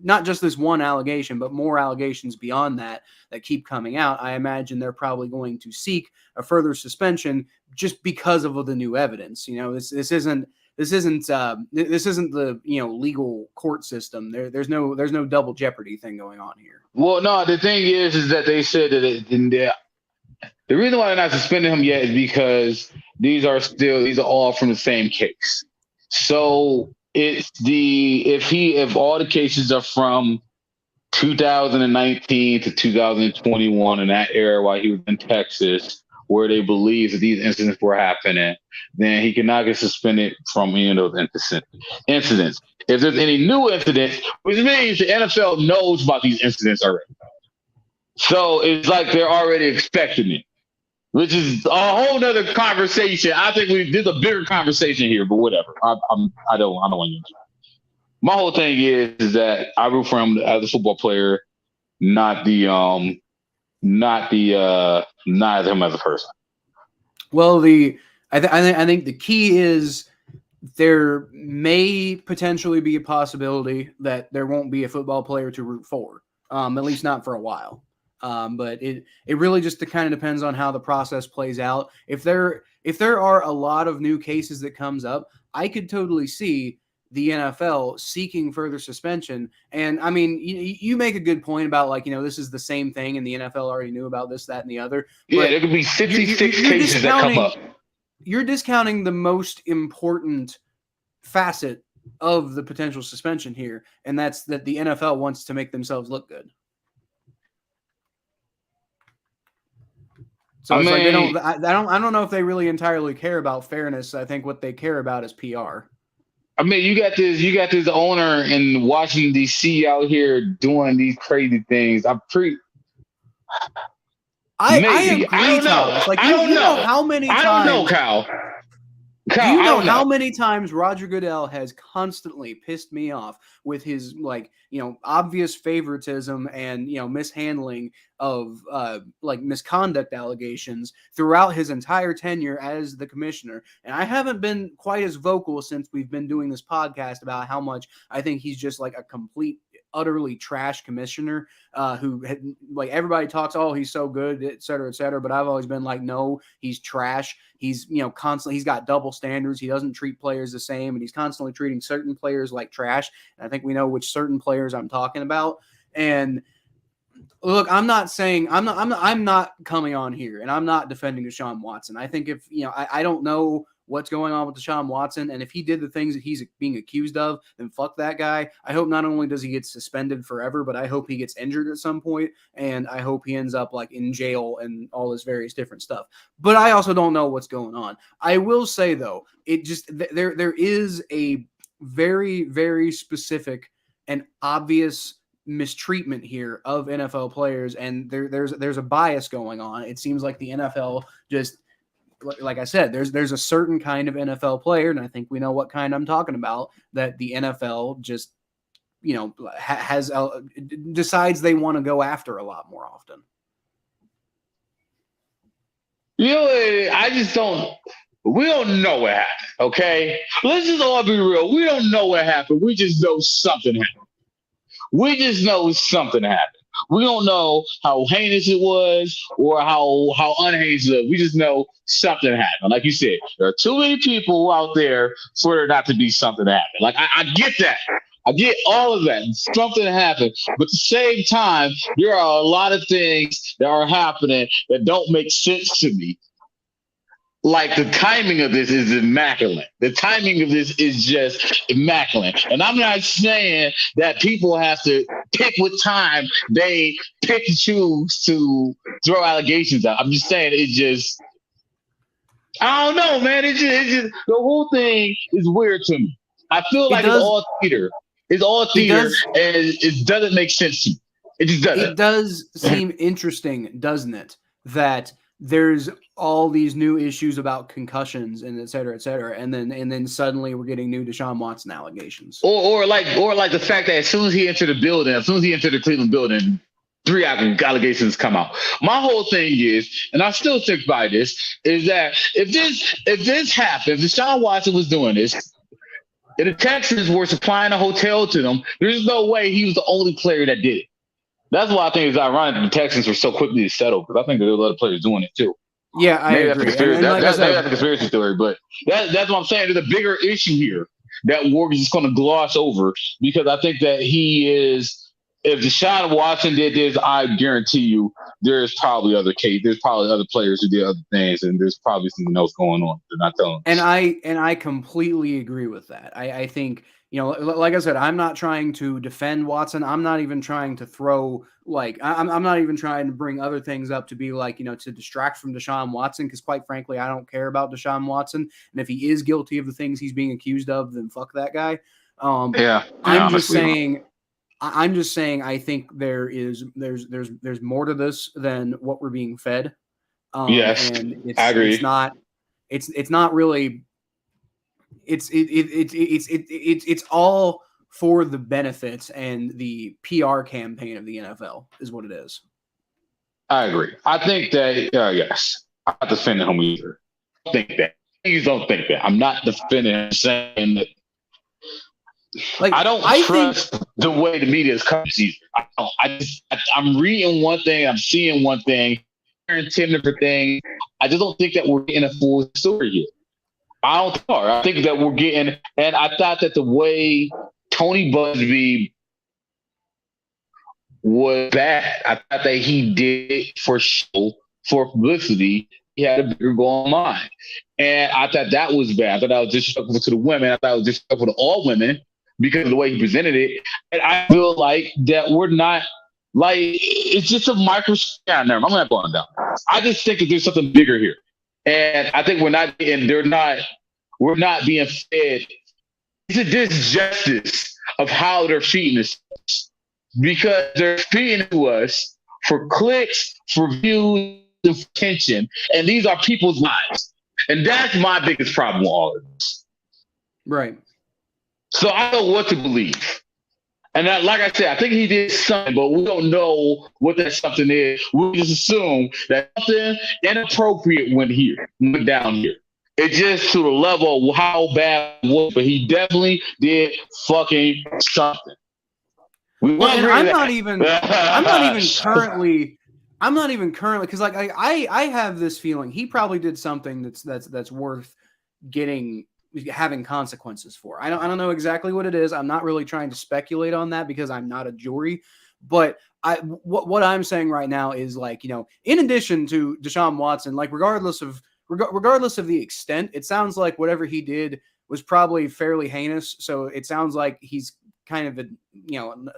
not just this one allegation, but more allegations beyond that keep coming out, I imagine they're probably going to seek a further suspension just because of the new evidence. This isn't the legal court system. There's no double jeopardy thing going on here. Well, no, the thing is that they said that the reason why they're not suspending him yet is because these are all from the same case. So it's if all the cases are from 2019 to 2021 in that era while he was in Texas, where they believe that these incidents were happening, then he cannot get suspended from any of those incidents. If there's any new incidents, which means the NFL knows about these incidents already. So it's like they're already expecting it, which is a whole nother conversation. I think there's a bigger conversation here, but whatever. I don't want to use it. My whole thing is that I root for him as a football player, not him as a person. Well, I think the key is there may potentially be a possibility that there won't be a football player to root for, at least not for a while. But it really just kind of depends on how the process plays out. If there are a lot of new cases that comes up, I could totally see the NFL seeking further suspension. And I mean, you make a good point about like, this is the same thing and the NFL already knew about this, that, and the other. Yeah, there could be 66 you're cases that come up. You're discounting the most important facet of the potential suspension here, and that's that the NFL wants to make themselves look good. So it's like I don't know if they really entirely care about fairness. I think what they care about is PR. I mean, you got this owner in Washington D.C. out here doing these crazy things. I agree, Thomas. Like, you know how many times? I don't know, Kyle. Do you know how many times Roger Goodell has constantly pissed me off with his obvious favoritism and mishandling of misconduct allegations throughout his entire tenure as the commissioner? And I haven't been quite as vocal since we've been doing this podcast about how much I think he's just like a complete, utterly trash commissioner who had, like, everybody talks, oh, he's so good, et cetera, but I've always been like, no, he's trash. He's constantly, he's got double standards. He doesn't treat players the same, and he's constantly treating certain players like trash. And I think we know which certain players I'm talking about. And look, I'm not coming on here and I'm not defending Deshaun Watson. I think if I don't know what's going on with Deshaun Watson, and if he did the things that he's being accused of, then fuck that guy. I hope not only does he get suspended forever, but I hope he gets injured at some point, and I hope he ends up like in jail and all this various different stuff. But I also don't know what's going on. I will say though, it just there is a very, very specific and obvious mistreatment here of NFL players, and there's a bias going on. It seems like the NFL just, like I said, there's a certain kind of NFL player, and I think we know what kind I'm talking about, that the NFL just, has decides they want to go after a lot more often. I just don't. We don't know what happened. Okay, let's just all be real. We don't know what happened. We just know something happened. We just know something happened. We don't know how heinous it was or how unheinous it was. We just know something happened. Like you said, there are too many people out there for there not to be something happen. Like, I get that. I get all of that. Something happened. But at the same time, there are a lot of things that are happening that don't make sense to me. Like, the timing of this is immaculate. The timing of this is just immaculate. And I'm not saying that people have to pick what time they pick and choose to throw allegations out. I'm just saying it just, I don't know, man. It just the whole thing is weird to me. I feel like it's all theater. It's all theater, and it doesn't make sense to me. It just doesn't. It does seem interesting, doesn't it, that there's all these new issues about concussions and et cetera, and then suddenly we're getting new Deshaun Watson allegations. Or like the fact that as soon as he entered the Cleveland building, 3 allegations come out. My whole thing is, and I still stick by this, is that if this happened, if Deshaun Watson was doing this, and the Texans were supplying a hotel to them, there's no way he was the only player that did it. That's why I think it's ironic that the Texans were so quickly to settle, because I think there are a lot of players doing it too. Yeah, I agree. That's a conspiracy theory, but that's what I'm saying. There's a bigger issue here that Ward is just going to gloss over, because I think that he is. If Deshaun Watson did this, I guarantee you there's probably other players who did other things, and there's probably something else going on. They're not telling us. And I completely agree with that. I think, like I said, I'm not trying to defend Watson. I'm not even trying to throw, I'm not even trying to bring other things up to be to distract from Deshaun Watson, because quite frankly, I don't care about Deshaun Watson. And if he is guilty of the things he's being accused of, then fuck that guy. I'm just saying I think there's more to this than what we're being fed. Yes, and I agree. It's not really. It's all for the benefits and the PR campaign of the NFL is what it is. I agree. I think that yes, I'm not defending him either. I think that. Please don't think that. I'm not defending him, saying that. I don't trust the way the media is coming either. I'm reading one thing, I'm seeing one thing, hearing 10 different things. I just don't think that we're in a full story here. I don't think I think that we're getting, and I thought that the way Tony Busby was bad. I thought that he did it for show, for publicity. He had a bigger goal in mind. And I thought that was bad. I thought that was disrespectful to the women. I thought it was disrespectful to all women because of the way he presented it. And I feel like that we're not, like, it's just a microscope. I'm not going down. I just think that there's something bigger here. And I think we're not being fed. It's a disjustice of how they're feeding us, because they're feeding to us for clicks, for views, and for attention, and these are people's lives. And that's my biggest problem with all of this. Right. So I don't know what to believe. And like I said, I think he did something, but we don't know what that something is. We just assume that something inappropriate went down here. It just to the level of how bad it was, but he definitely did fucking something. I'm not even currently because like I have this feeling he probably did something that's worth having consequences for. I don't know exactly what it is. I'm not really trying to speculate on that because I'm not a jury, but what I'm saying right now is, like, in addition to Deshaun Watson, like regardless of the extent, it sounds like whatever he did was probably fairly heinous. So it sounds like he's kind of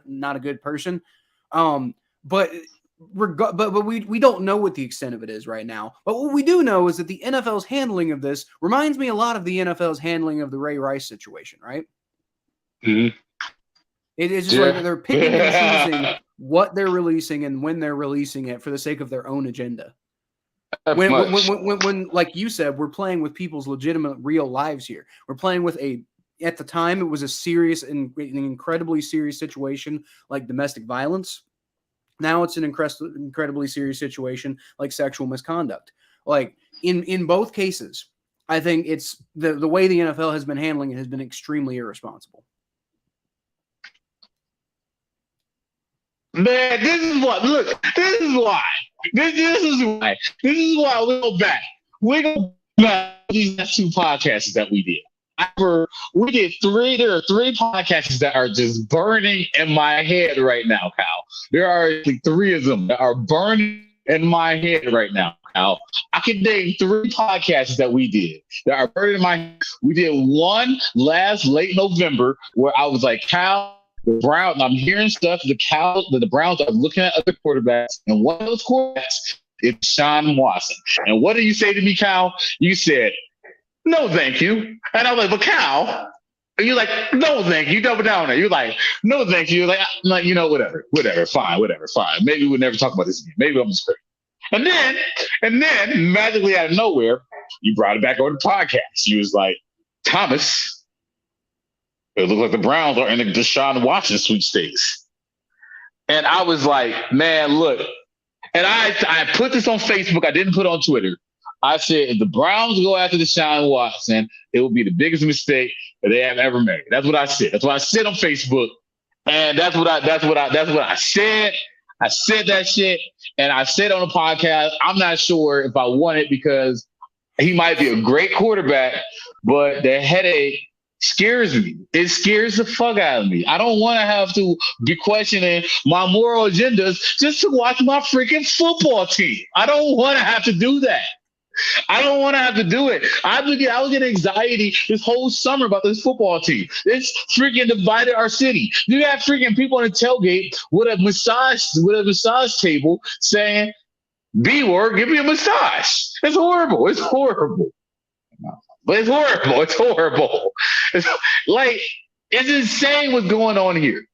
not a good person. But we don't know what the extent of it is right now. But what we do know is that the NFL's handling of this reminds me a lot of the NFL's handling of the Ray Rice situation, right? Mm-hmm. It is just like they're picking and choosing what they're releasing and when they're releasing it for the sake of their own agenda. When, like you said, we're playing with people's legitimate real lives here. We're playing with at the time, it was a serious and an incredibly serious situation like domestic violence. Now it's an incredibly serious situation like sexual misconduct. Like in both cases, I think it's the way the NFL has been handling it has been extremely irresponsible. Man, this is why we go back. We go back to these next two podcasts that we did. There are three podcasts that are just burning in my head right now, Kyle. There are like three of them that are burning in my head right now, Kyle. I can name three podcasts that we did that are burning in my head. We did one late November where I was like, Kyle, the Browns, I'm hearing stuff, the Browns are looking at other quarterbacks, and one of those quarterbacks is Deshaun Watson. And what did you say to me, Kyle? You said, no, thank you. And I was like, but Cal, and you're like, no, thank you. Double down there. You're like, no, thank you. Like, whatever, fine. Maybe we'll never talk about this again. Maybe I'm just crazy. And then magically out of nowhere, you brought it back on the podcast. You was like, Thomas, it looks like the Browns are in the Deshaun Watson sweepstakes. And I was like, man, look. And I put this on Facebook. I didn't put it on Twitter. I said, if the Browns go after Deshaun Watson, it will be the biggest mistake that they have ever made. That's what I said. That's what I said on Facebook, and that's what I said. I said that shit, and I said on the podcast, I'm not sure if I want it because he might be a great quarterback, but the headache scares me. It scares the fuck out of me. I don't want to have to be questioning my moral agendas just to watch my freaking football team. I don't want to have to do that. I don't want to have to do it. I was getting anxiety this whole summer about this football team. It's freaking divided our city. You got freaking people on the tailgate with a massage table saying, B word, give me a massage. It's horrible. But it's horrible. It's like, it's insane what's going on here.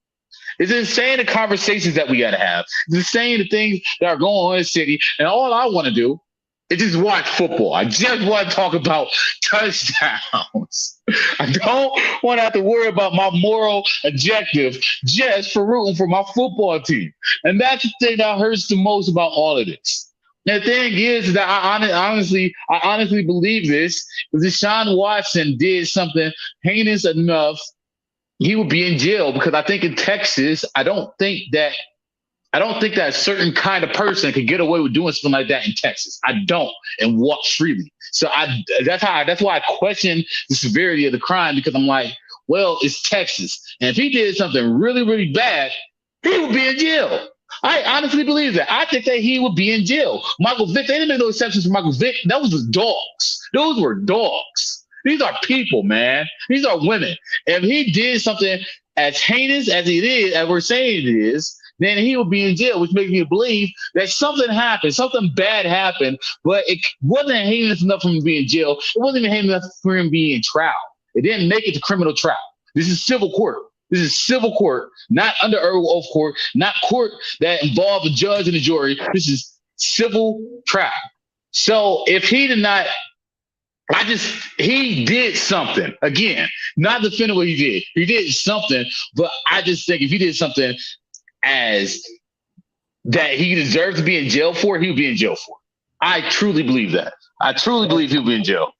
It's insane the conversations that we got to have. It's insane the things that are going on in the city. And all I want to do is just watch football. I just want to talk about touchdowns. I don't want to have to worry about my moral objective just for rooting for my football team. And that's the thing that hurts the most about all of this. And the thing is that I honestly believe this. If Deshaun Watson did something heinous enough, he would be in jail, because I think in Texas, I don't think that I don't think that a certain kind of person could get away with doing something like that in Texas. I don't, and walk freely. So that's why I question the severity of the crime, because I'm like, well, it's Texas, and if he did something really, really bad, he would be in jail. I honestly believe that. I think that he would be in jail. Michael Vick, they didn't make no exceptions for Michael Vick. That was just dogs. Those were dogs. These are people, man. These are women. If he did something as heinous as it is, as we're saying it is, then he will be in jail, which makes me believe that something happened, something bad happened, but it wasn't heinous enough for him to be in jail. It wasn't even heinous enough for him to be in trial. It didn't make it to criminal trial. This is civil court. This is civil court, not under oath court, not court that involved a judge and a jury. This is civil trial. So if he did not, he did something. Again, not defending what he did. He did something, but I just think if he did something as that he deserved to be in jail for, he would be in jail for. I truly believe that. I truly believe he'll be in jail.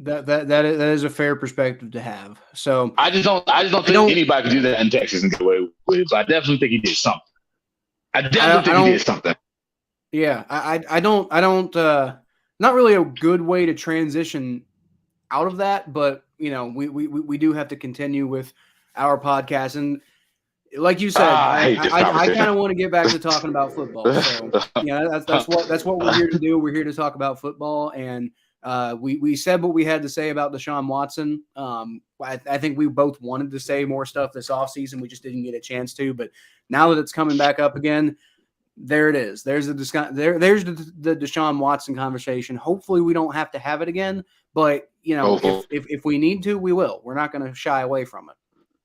That is a fair perspective to have. So I just don't think anybody could do that in Texas and get away with it. But I definitely think he did something. I definitely think he did something. Yeah, I don't not really a good way to transition out of that, but you know, we do have to continue with our podcast, and like you said, I kind of want to get back to talking about football. So yeah, that's what we're here to do. We're here to talk about football, and we said what we had to say about Deshaun Watson. I think we both wanted to say more stuff this offseason. We just didn't get a chance to. But now that it's coming back up again, there it is. There's the Deshaun Watson conversation. Hopefully we don't have to have it again. But, you know, if we need to, we will. We're not going to shy away from it,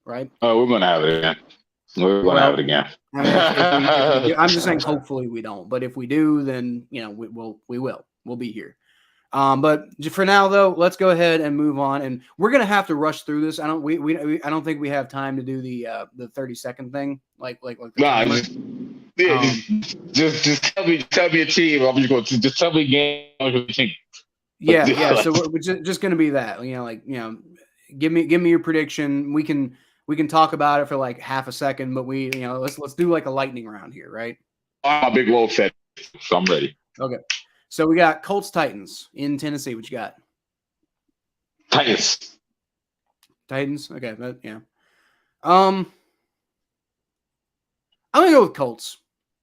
right? Oh, we're going to have it again. We're going to have it again. I'm just saying hopefully we don't. But if we do, then, you know, we will. We'll be here. But for now, though, let's go ahead and move on. And we're gonna have to rush through this. I don't think we have time to do the 30-second thing. Just tell me a team. I'm just going to just tell me a game. Yeah. So we're just gonna be that. Give me your prediction. We can talk about it for like half a second, but let's do like a lightning round here, right? I'm a big low set, so I'm ready. Okay. So we got Colts Titans in Tennessee. What you got? Titans. Okay. Yeah. I'm gonna go with Colts.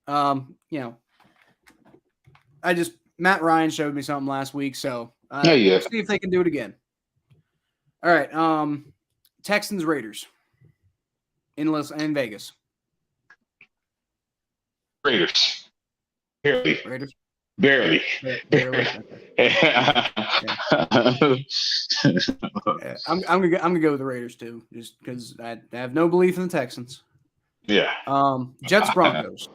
Matt Ryan showed me something last week, so we'll see if they can do it again. All right. Texans Raiders in Vegas. Raiders. Raiders. Barely. I'm gonna go with the Raiders too, just because I have no belief in the Texans. Yeah. Jets Broncos.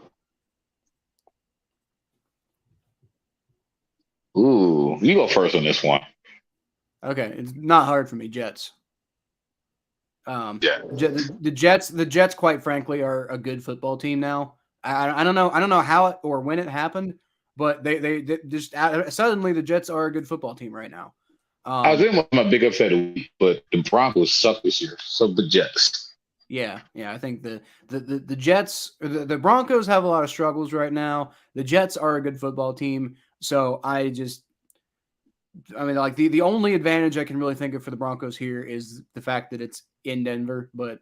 Ooh, you go first on this one. Okay, it's not hard for me. Jets. The Jets, quite frankly, are a good football team now. I don't know how it or when it happened. But they just suddenly the Jets are a good football team right now. I was in my big upset a week, but the Broncos suck this year. So the Jets. Yeah. I think the Jets, the Broncos have a lot of struggles right now. The Jets are a good football team. So the only advantage I can really think of for the Broncos here is the fact that it's in Denver. But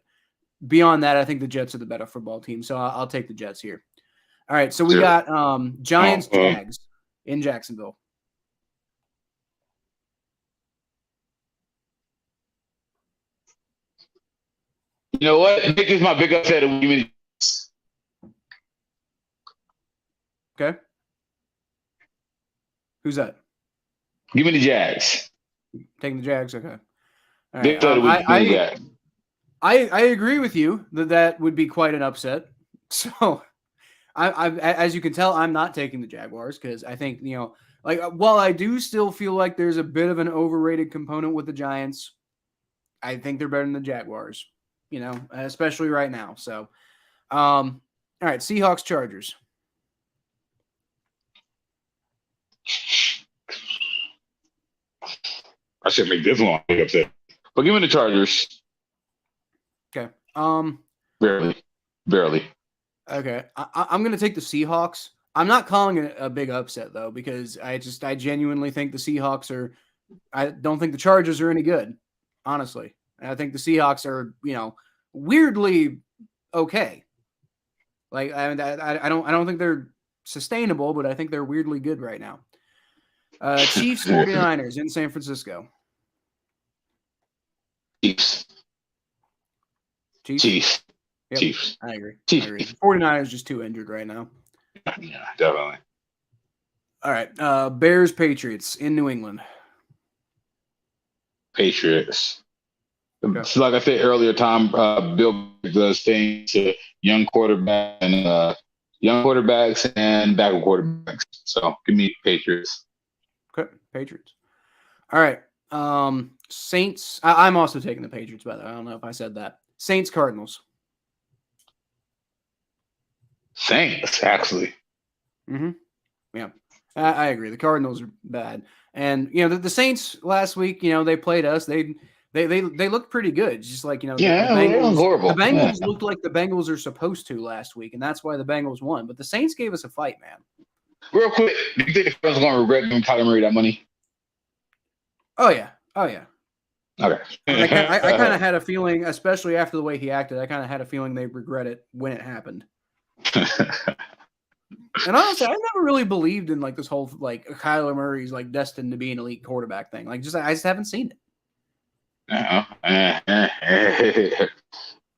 beyond that, I think the Jets are the better football team. So I'll take the Jets here. All right, so we got Giants Jags in Jacksonville. You know what? I think this is my big upset. Okay. Who's that? Give me the Jags. Taking the Jags, okay. All right. I agree with you that would be quite an upset. So I as you can tell, I'm not taking the Jaguars because I think, while I do still feel like there's a bit of an overrated component with the Giants, I think they're better than the Jaguars, especially right now. So, all right, Seahawks Chargers. I should make this one big upset, but give me the Chargers. Okay. Barely. Okay, I'm going to take the Seahawks. I'm not calling it a big upset though, because I genuinely think the Seahawks are. I don't think the Chargers are any good, honestly. I think the Seahawks are, weirdly okay. Like I don't think they're sustainable, but I think they're weirdly good right now. Chiefs 49ers in San Francisco. Chiefs. Chiefs. Chiefs. Yep, Chiefs. I agree. Chiefs. I agree. 49ers just too injured right now. Yeah, definitely. All right. Bears Patriots in New England. Patriots. Okay. So like I said earlier, Tom, Bill does things to young quarterbacks and backup quarterbacks. So give me Patriots. Okay, Patriots. All right. Saints. I'm also taking the Patriots, by the way. I don't know if I said that. Saints Cardinals. Saints, actually. Mm-hmm. Yeah, I agree. The Cardinals are bad, and the Saints last week. They played us. They looked pretty good. Just like the Bengals. Horrible. The Bengals looked like the Bengals are supposed to last week, and that's why the Bengals won. But the Saints gave us a fight, man. Real quick, do you think the Cardinals are going to regret giving Kyler Murray that money? Oh yeah. Okay. I kind of had a feeling, especially after the way he acted. I kind of had a feeling they'd regret it when it happened. And honestly, I never really believed in this whole Kyler Murray's destined to be an elite quarterback thing. I just haven't seen it. All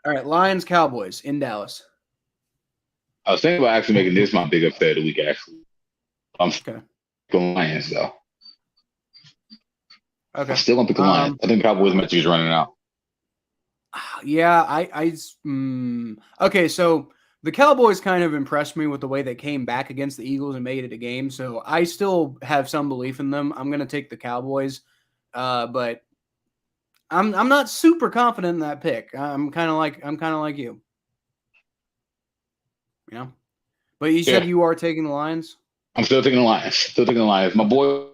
right, Lions Cowboys in Dallas. I was thinking about actually making this my big upset of the week. Actually, I'm okay. The Lions though. Okay, I'm still gonna pick the Lions. I think Cowboys match is running out. Yeah, okay, so. The Cowboys kind of impressed me with the way they came back against the Eagles and made it a game. So I still have some belief in them. I'm going to take the Cowboys, but I'm not super confident in that pick. I'm kind of like you. Yeah, but you said you are taking the Lions. I'm still taking the Lions. My boy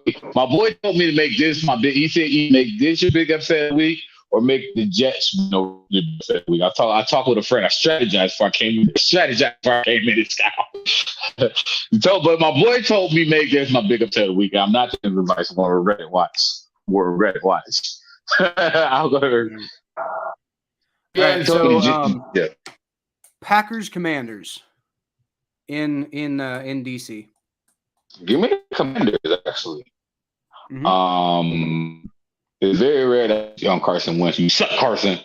told me to make this my big. He said, "You make this your big upset of the week." Or make the Jets, your upset week. I talked with a friend. I strategized before I came in. This guy. But my boy told me make this my big upset of the week. I'm not taking advice. I'm going to regret it. Watch. I'll go to. Yeah. So Packers Commanders in DC. Give me the Commanders actually. Mm-hmm. It's very rare that young Carson wins. You suck, Carson.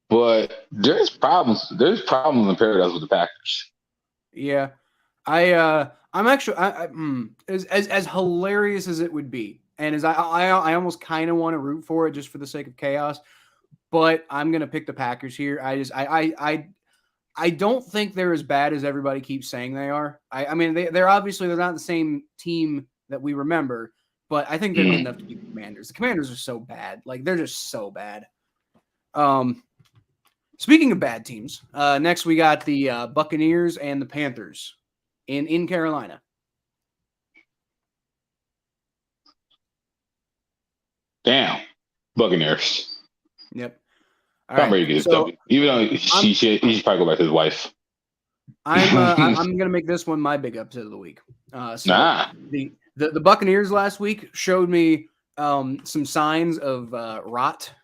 But there's problems. There's problems in paradise with the Packers. Yeah, I'm actually as hilarious as it would be, and as I almost kind of want to root for it just for the sake of chaos, but I'm gonna pick the Packers here. I don't think they're as bad as everybody keeps saying they are. I mean they're obviously they're not the same team that we remember. But I think they're good enough to beat the Commanders. The Commanders are so bad. They're just so bad. Speaking of bad teams, next we got the Buccaneers and the Panthers in Carolina. Damn. Buccaneers. Yep. I'm ready to get this. Even though he should probably go back to his wife. I'm going to make this one my big upset of the week. The Buccaneers last week showed me some signs of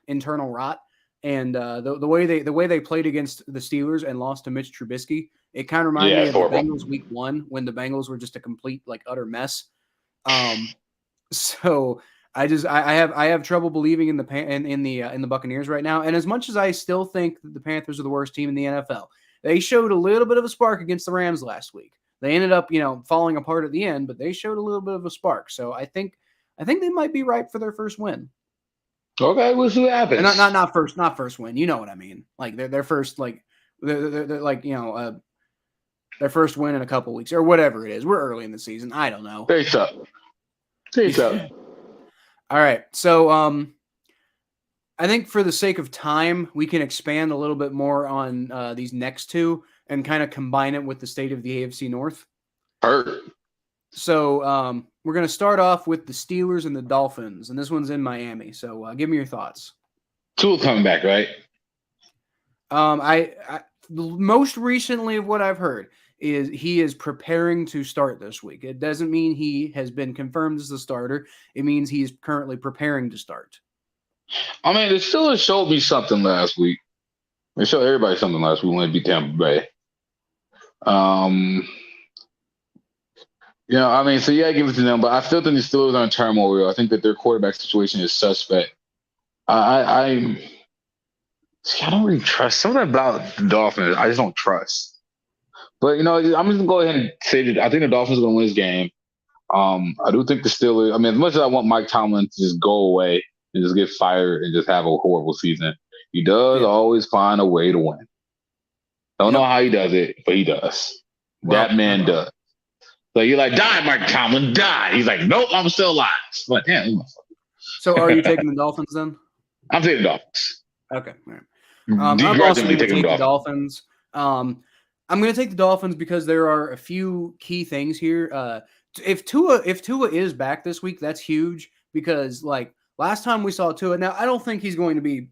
internal rot, and the way they played against the Steelers and lost to Mitch Trubisky, it kind of reminded me of the Bengals week 1 when the Bengals were just a complete utter mess. So I have trouble believing in the Buccaneers right now, and as much as I still think that the Panthers are the worst team in the NFL, they showed a little bit of a spark against the Rams last week. They ended up, falling apart at the end, but they showed a little bit of a spark. So I think they might be ripe for their first win. Okay, we'll see what happens. And not first win. You know what I mean? Their first their first win in a couple weeks or whatever it is. We're early in the season. I don't know. Face up. All right. So I think for the sake of time, we can expand a little bit more on these next two and kind of combine it with the state of the AFC North. So we're going to start off with the Steelers and the Dolphins, and this one's in Miami. So give me your thoughts. Tua coming back, right? most recently of what I've heard is he is preparing to start this week. It doesn't mean he has been confirmed as the starter. It means he's currently preparing to start. I mean, the Steelers showed me something last week. They showed everybody something last week when they beat Tampa Bay. I mean, so yeah, I give it to them, but I still think the Steelers are in turmoil. I think that their quarterback situation is suspect. I don't really trust something about the Dolphins. I just don't trust. But I'm just gonna go ahead and say that I think the Dolphins are gonna win this game. I do think the Steelers. I mean, as much as I want Mike Tomlin to just go away and just get fired and just have a horrible season, he does always find a way to win. Don't know how he does it, but he does. Well, that man does. So you're like, die, Mike Tomlin, die. He's like, nope, I'm still alive. Like, damn. So are you taking the Dolphins then? I'm taking the Dolphins. Okay. All right. I'm also going to take the Dolphins. I'm going to take the Dolphins because there are a few key things here. If Tua is back this week, that's huge because like last time we saw Tua. Now I don't think he's going to be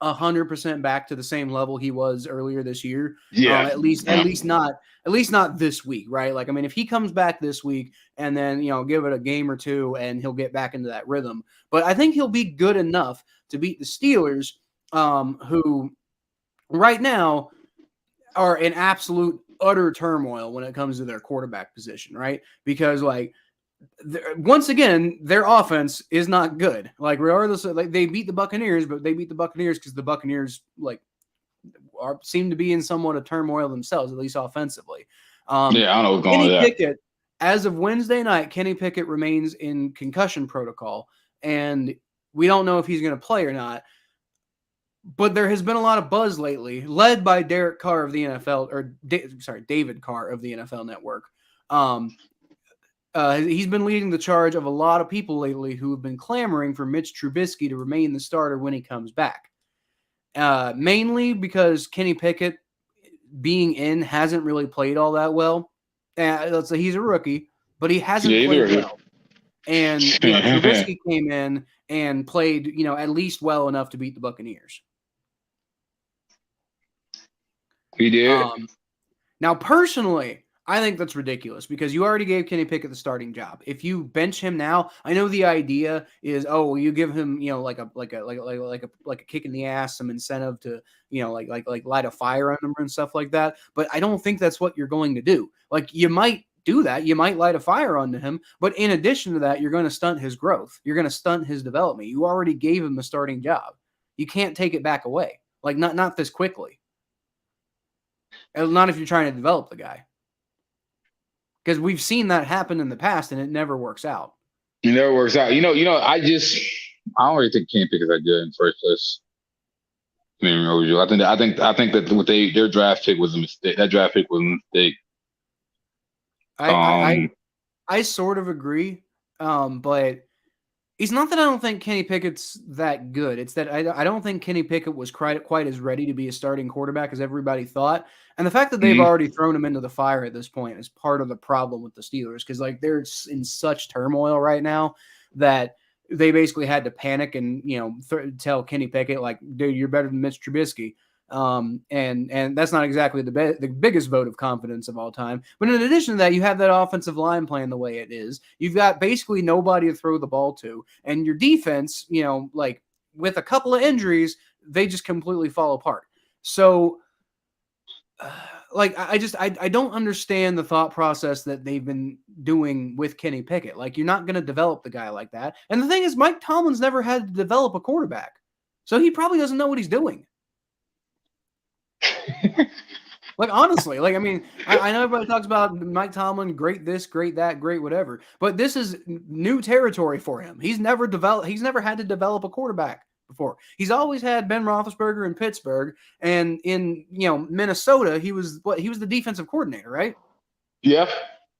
100% back to the same level he was earlier this year. Yeah. At least not this week, right? Like I mean, if he comes back this week and then give it a game or two and he'll get back into that rhythm. But I think he'll be good enough to beat the Steelers, who right now are in absolute utter turmoil when it comes to their quarterback position, right? Because like once again, their offense is not good. Like regardless of, like they beat the Buccaneers, but they beat the Buccaneers because the Buccaneers like seem to be in somewhat of turmoil themselves, at least offensively. I don't know what's going on there. Pickett, as of Wednesday night, Kenny Pickett remains in concussion protocol, and we don't know if he's going to play or not. But there has been a lot of buzz lately, led by David Carr of the NFL Network. He's been leading the charge of a lot of people lately who have been clamoring for Mitch Trubisky to remain the starter when he comes back. Mainly because Kenny Pickett being in hasn't really played all that well. Let's say he's a rookie, but he hasn't played well. And Trubisky came in and played, at least well enough to beat the Buccaneers. He did. Now, personally, I think that's ridiculous because you already gave Kenny Pickett the starting job. If you bench him now, I know the idea is, you give him, like a kick in the ass, some incentive to, like light a fire under him and stuff like that. But I don't think that's what you're going to do. Like you might do that. You might light a fire onto him. But in addition to that, you're going to stunt his growth. You're going to stunt his development. You already gave him the starting job. You can't take it back away. Like not this quickly. And not if you're trying to develop the guy. Because we've seen that happen in the past, and it never works out. It never works out. I don't really think Kenny Pickett's that good in first place. I think that what their draft pick was a mistake. That draft pick was a mistake. I sort of agree, but it's not that I don't think Kenny Pickett's that good. It's that I don't think Kenny Pickett was quite as ready to be a starting quarterback as everybody thought. And the fact that they've already thrown him into the fire at this point is part of the problem with the Steelers because like they're in such turmoil right now that they basically had to panic and tell Kenny Pickett like, dude, you're better than Mitch Trubisky. And that's not exactly the biggest vote of confidence of all time. But in addition to that, you have that offensive line playing the way it is. You've got basically nobody to throw the ball to, and your defense, like with a couple of injuries, they just completely fall apart. So, I don't understand the thought process that they've been doing with Kenny Pickett. Like, you're not going to develop the guy like that. And the thing is, Mike Tomlin's never had to develop a quarterback, so he probably doesn't know what he's doing. Like, honestly, like, I mean, I know everybody talks about Mike Tomlin, great this, great that, great whatever, but this is new territory for him. He's never had to develop a quarterback before. He's always had Ben Roethlisberger in Pittsburgh, and in Minnesota, he was the defensive coordinator, right? Yeah,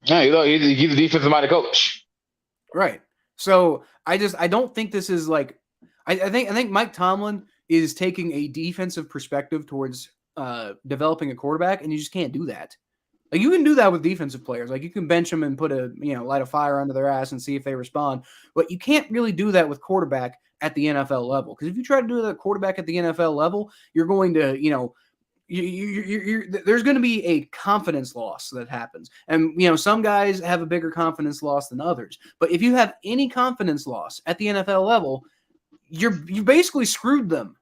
he's the defensive-minded coach, right? So I don't think this is like I think Mike Tomlin is taking a defensive perspective towards developing a quarterback, and you just can't do that. Like, you can do that with defensive players. Like, you can bench them and put light a fire under their ass and see if they respond. But you can't really do that with quarterback at the NFL level. Because if you try to do that quarterback at the NFL level, you're going to, there's going to be a confidence loss that happens. And, some guys have a bigger confidence loss than others. But if you have any confidence loss at the NFL level, you basically screwed them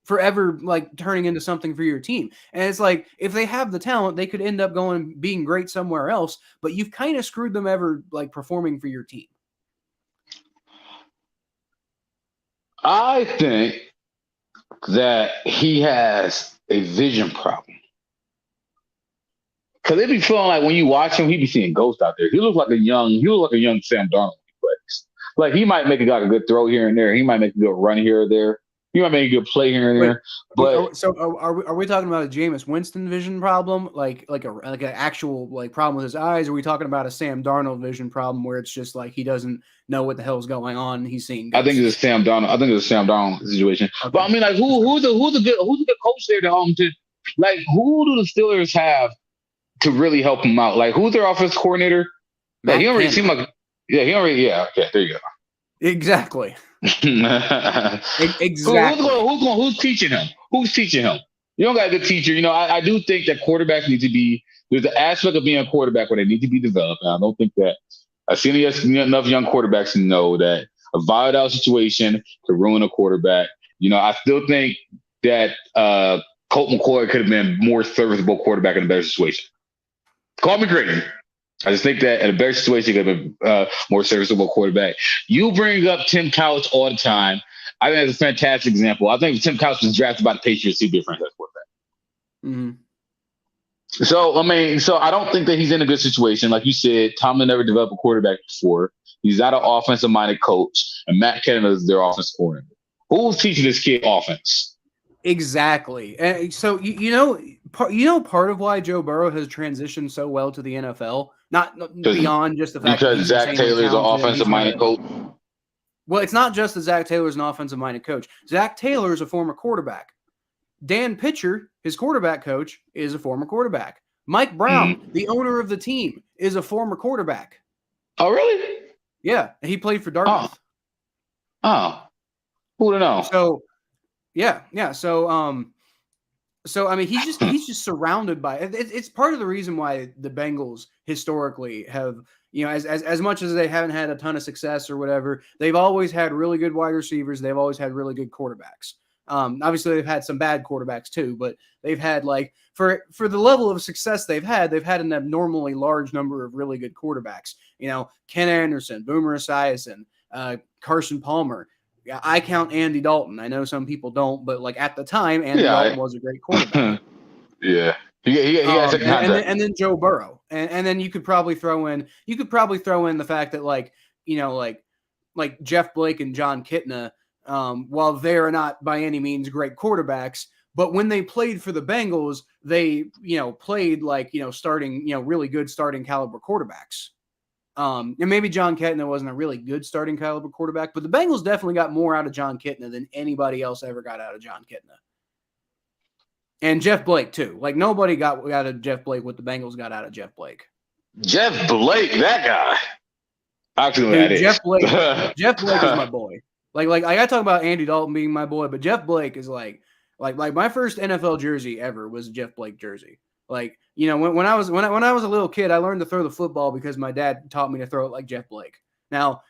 forever, like turning into something for your team. And it's like, if they have the talent, they could end up being great somewhere else, but you've kind of screwed them ever like performing for your team. I think that he has a vision problem. Because they be feeling like when you watch him, he be seeing ghosts out there. He looks like a young Sam Darnold when he plays. Like, he might make a good throw here and there. He might make a good run here or there. He might make a good play here and there. But are we talking about a Jameis Winston vision problem, like an actual like problem with his eyes? Or are we talking about a Sam Darnold vision problem where it's just like he doesn't know what the hell is going on? He's seeing ghosts? I think it's a Sam Darnold situation. Okay. But I mean, like, who's a good coach there to like, who do the Steelers have to really help him out? Like, who's their offensive coordinator? Like, he don't really seem like okay, there you go. Exactly. Exactly. Who's teaching him? Who's teaching him? You don't got a good teacher. I do think that quarterbacks need to be. There's an aspect of being a quarterback where they need to be developed. And I don't think that I've seen enough young quarterbacks to know that a volatile situation could ruin a quarterback. I still think that Colt McCoy could have been more serviceable quarterback in a better situation. Call me crazy. I just think that in a better situation, he could have been more serviceable quarterback. You bring up Tim Couch all the time. I think that's a fantastic example. I think if Tim Couch was drafted by the Patriots, he'd be a franchise quarterback. Mm-hmm. So I don't think that he's in a good situation. Like you said, Tomlin never developed a quarterback before. He's not an offensive-minded coach, and Matt Canada is their offensive coordinator. Who's teaching this kid offense? Exactly. And so part of why Joe Burrow has transitioned so well to the NFL, not beyond just the fact because Zach Taylor's an offensive-minded coach. Well, it's not just that Zach Taylor's an offensive-minded coach. Zach Taylor is a former quarterback. Dan Pitcher, his quarterback coach, is a former quarterback. Mike Brown, the owner of the team, is a former quarterback. Oh, really? Yeah, he played for Dartmouth. Oh. Who would know? So, yeah. So I mean, he's just surrounded by it. It's part of the reason why the Bengals historically have, as much as they haven't had a ton of success or whatever, they've always had really good wide receivers. They've always had really good quarterbacks. Obviously they've had some bad quarterbacks too, but they've had, like, for the level of success they've had an abnormally large number of really good quarterbacks. Ken Anderson, Boomer Esiason, Carson Palmer. Yeah, I count Andy Dalton. I know some people don't, but like at the time, Andy Dalton was a great quarterback. Yeah, he has a contract. And then Joe Burrow, and then you could probably throw in the fact that like Jeff Blake and John Kitna, while they are not by any means great quarterbacks, but when they played for the Bengals, they played like starting really good starting caliber quarterbacks. And maybe John Kitna wasn't a really good starting caliber quarterback, but the Bengals definitely got more out of John Kitna than anybody else ever got out of John Kitna. And Jeff Blake, too. Like, nobody got out of Jeff Blake what the Bengals got out of Jeff Blake. Jeff Blake, that guy. Actually, Jeff Blake is my boy. Like I talk about Andy Dalton being my boy, but Jeff Blake is like my first NFL jersey ever was a Jeff Blake jersey. Like, when I was a little kid, I learned to throw the football because my dad taught me to throw it like Jeff Blake. Now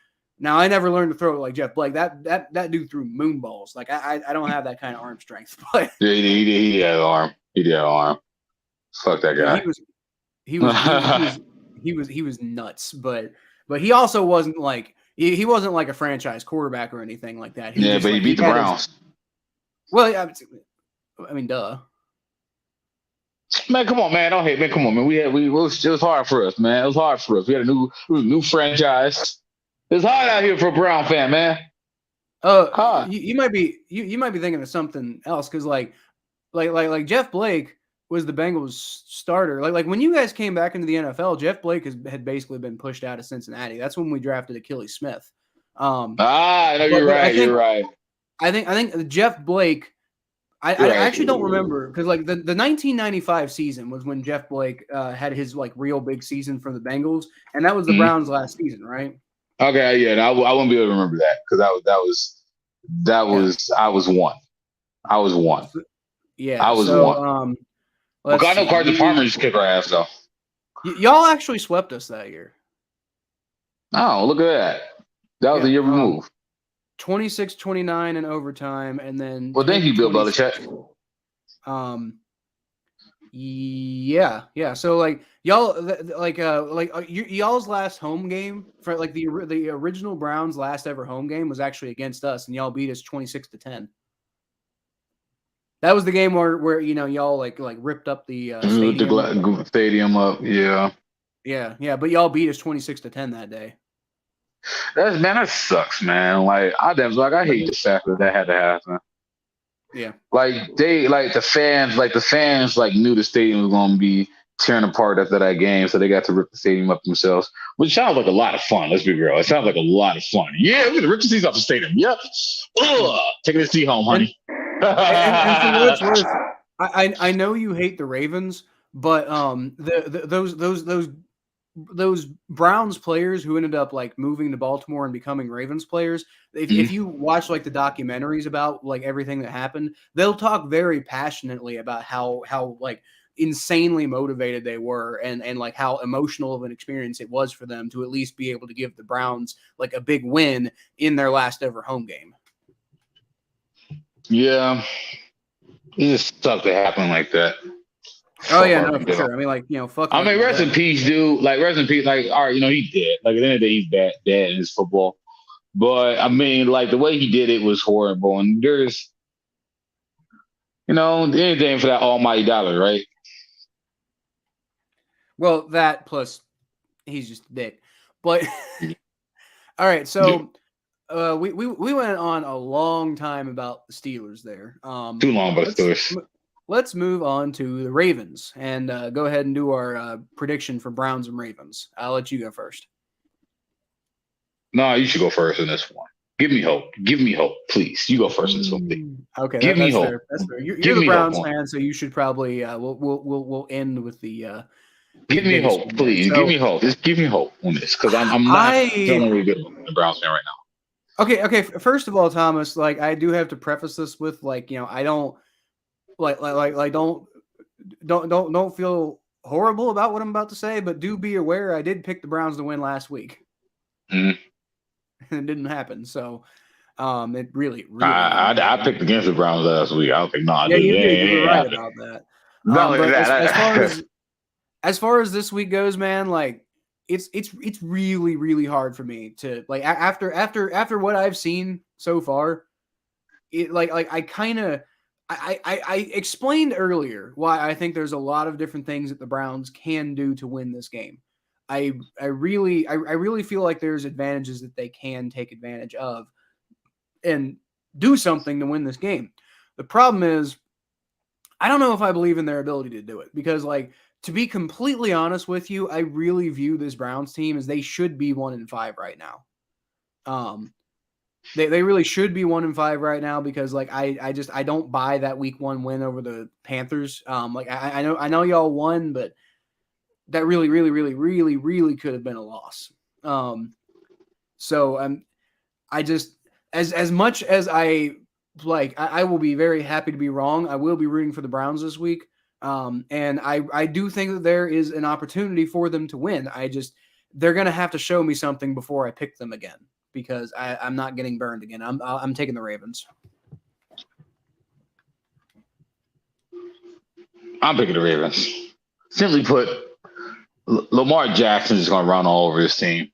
I never learned to throw it like Jeff Blake. That dude threw moon balls. Like I don't have that kind of arm strength. But yeah, he had an arm. He did have an arm. Fuck that guy. He was nuts. But he also wasn't like he wasn't like a franchise quarterback or anything like that. But he beat the Browns. Well, I mean, duh. Man, come on, man. Don't hate, man. Come on, man. It was hard for us, man. It was hard for us. We had a new franchise. It's hard out here for a Brown fan, man. You might be thinking of something else because like Jeff Blake was the Bengals starter. Like when you guys came back into the NFL, Jeff Blake had basically been pushed out of Cincinnati. That's when we drafted Achilles Smith. No, you're right. You're right. I think Jeff Blake. I actually don't remember because like the 1995 season was when Jeff Blake had his like real big season for the Bengals, and that was the Browns' last season, right? Okay, yeah, I wouldn't be able to remember that because I was one. Yeah, I was one. Because I know Carson Palmer used to kick our ass though. Y'all actually swept us that year. Oh, look at that. That was the year removed. 26-29 in overtime, and then well, thank you, Bill Belichick. Yeah. So like y'all, y'all's last home game for like the original Browns' last ever home game was actually against us, and y'all beat us 26-10. That was the game where y'all like ripped up the stadium up. Yeah. But y'all beat us 26-10 that day. That sucks, man. Like I hate the fact that had to happen. Yeah. The fans knew the stadium was gonna be tearing apart after that game, so they got to rip the stadium up themselves. Which sounds like a lot of fun, let's be real. It sounds like a lot of fun. Yeah, we're gonna rip the seats off the stadium. Yep. Ugh. Taking the seat home, honey. And for what it's worth, I know you hate the Ravens, but those Browns players who ended up like moving to Baltimore and becoming Ravens players, if you watch like the documentaries about like everything that happened, they'll talk very passionately about how like insanely motivated they were and like how emotional of an experience it was for them to at least be able to give the Browns like a big win in their last ever home game. Yeah. It just sucked to happen like that. Oh yeah, no, for sure. I mean, like, fuck. I mean, rest in peace, dude. Like, rest in peace. Like, all right, he's dead. Like, at the end of the day, he's dead in his football. But I mean, like, the way he did it was horrible. And there's, anything for that almighty dollar, right? Well, that plus he's just a dick. But all right, so we went on a long time about the Steelers there. Too long about the Steelers. Let's move on to the Ravens and go ahead and do our prediction for Browns and Ravens. I'll let you go first. No, you should go first in this one. Give me hope. Give me hope, please. You go first in this one, please. Okay, give me hope. Fair. That's fair. You're the Browns fan, so you should probably we'll end with the. Give me hope, please. So, give me hope. Just give me hope on this because I'm not feeling really good about the Browns fan right now. Okay. First of all, Thomas, like I do have to preface this with like I don't. Don't feel horrible about what I'm about to say, but do be aware I did pick the Browns to win last week. Mm-hmm. It didn't happen, so it really. I picked against the Browns last week. I was like, no, you were right about that. But as far as this week goes, man, like it's really really hard for me to like after what I've seen so far. It like I kind of. I explained earlier why I think there's a lot of different things that the Browns can do to win this game. I really feel like there's advantages that they can take advantage of and do something to win this game. The problem is I don't know if I believe in their ability to do it because like to be completely honest with you, I really view this Browns team as they should be 1-5 right now. They really should be 1-5 right now because like I don't buy that week 1 win over the Panthers. Like I know y'all won, but that really could have been a loss. So I just as much as I will be very happy to be wrong. I will be rooting for the Browns this week. And I do think that there is an opportunity for them to win. They're going to have to show me something before I pick them again. Because I'm not getting burned again. I'm taking the Ravens. I'm picking the Ravens. Simply put, Lamar Jackson is going to run all over his team.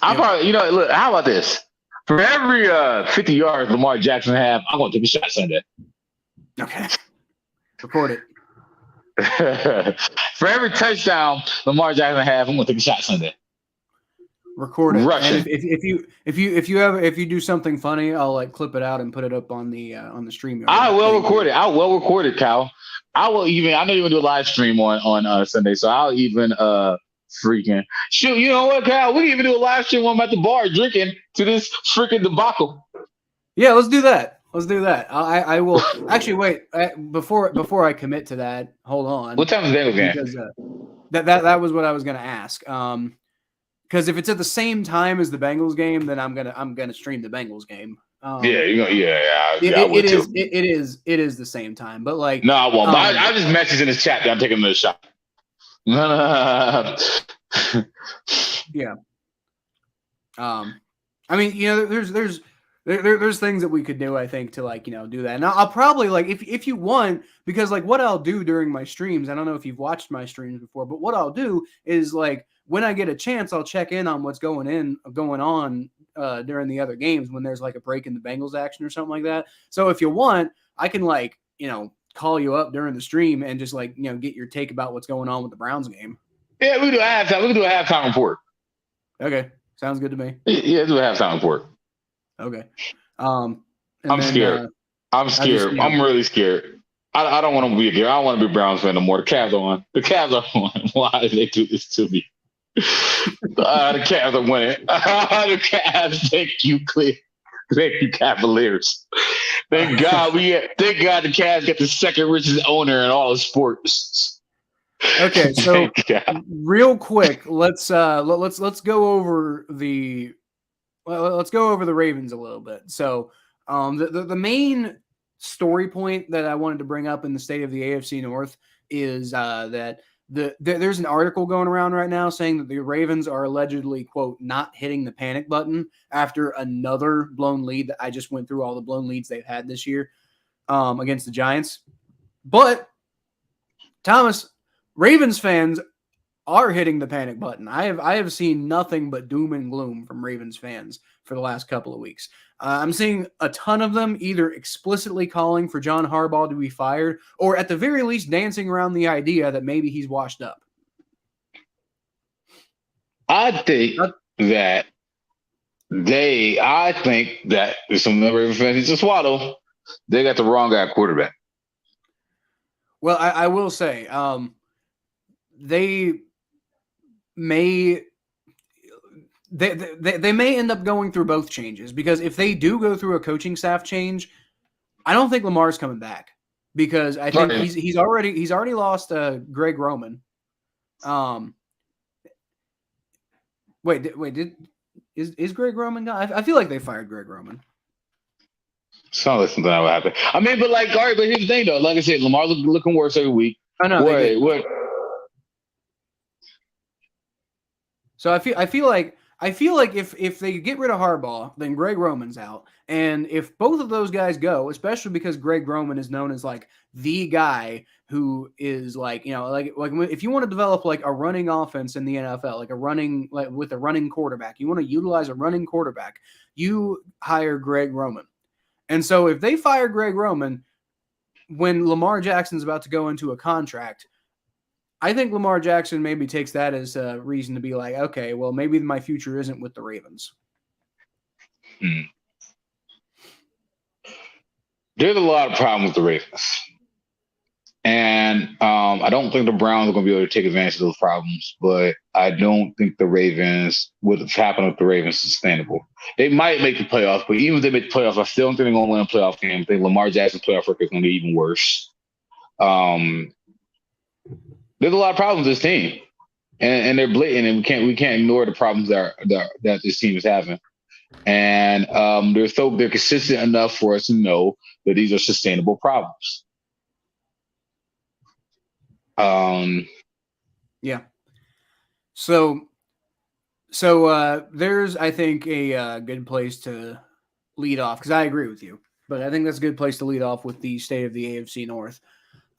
Probably, look, how about this? For every 50 yards Lamar Jackson have, I'm going to take a shot Sunday. Okay. Record it. For every touchdown Lamar Jackson have, I'm going to take a shot Sunday. Record it. And if you do something funny, I'll like clip it out and put it up on the stream. I will record it. I will record it, Cal. I know you're gonna do a live stream on Sunday, so I'll even freaking shoot. You know what, Cal? We can even do a live stream when I'm at the bar drinking to this freaking debacle. Yeah, let's do that. I will actually wait before I commit to that. Hold on. What time is the Bengals game? Because that was what I was gonna ask. Because if it's at the same time as the Bengals game, then I'm gonna stream the Bengals game. Yeah, I It would too. is it is the same time, but like No, I won't. But I just messaged in this chat that I'm taking another shot. Yeah. I mean, there's things that we could do, I think, to like, do that. And I'll probably like if you want, because like what I'll do during my streams, I don't know if you've watched my streams before, but what I'll do is like when I get a chance, I'll check in on what's going on during the other games when there's like a break in the Bengals action or something like that. So if you want, I can like, call you up during the stream and just like, get your take about what's going on with the Browns game. Yeah, we can do a halftime. We can do a halftime report. Okay. Sounds good to me. Yeah, do a halftime report. Okay. I'm scared. I'm scared. I'm really scared. I don't want to be here. I don't want to be a Browns fan no more. The Cavs are on. The Cavs are on. Why did they do this to me? The Cavs are winning. The Cavs. Thank you, Cavaliers. Thank God the Cavs get the second richest owner in all of sports. Okay, so real quick, let's go over the Ravens a little bit. So, the main story point that I wanted to bring up in the state of the AFC North is that there's an article going around right now saying that the Ravens are allegedly, quote, not hitting the panic button after another blown lead. That I just went through all the blown leads they've had this year against the Giants, but Thomas, Ravens fans are hitting the panic button. I have seen nothing but doom and gloom from Ravens fans for the last couple of weeks. I'm seeing a ton of them either explicitly calling for John Harbaugh to be fired or at the very least dancing around the idea that maybe he's washed up. I think that some of the Ravens fans need to swallow. They got the wrong guy quarterback. Well, I will say, they may end up going through both changes, because if they do go through a coaching staff change, I don't think Lamar's coming back, because I think he's already lost Greg Roman. Is Greg Roman gone? I feel like they fired Greg Roman. Sounds like something that would happen. I mean, but like, all right, but here's the thing though. Like I said, Lamar looking worse every week. I know. What? So I feel like if they get rid of Harbaugh, then Greg Roman's out. And if both of those guys go, especially because Greg Roman is known as like the guy who is like, like if you want to develop like a running offense in the NFL, like with a running quarterback, you want to utilize a running quarterback, you hire Greg Roman. And so if they fire Greg Roman when Lamar Jackson's about to go into a contract, I think Lamar Jackson maybe takes that as a reason to be like, okay, well, maybe my future isn't with the Ravens. There's a lot of problems with the Ravens. And I don't think the Browns are going to be able to take advantage of those problems, but I don't think what's happened with the Ravens is sustainable. They might make the playoffs, but even if they make the playoffs, I still don't think they're going to win a playoff game. I think Lamar Jackson's playoff record is going to be even worse. There's a lot of problems with this team, and they're blatant, and we can't ignore the problems that this team is having. And they're consistent enough for us to know that these are sustainable problems. Yeah. So there's, I think, a good place to lead off, because I agree with you, but I think that's a good place to lead off with the state of the AFC North.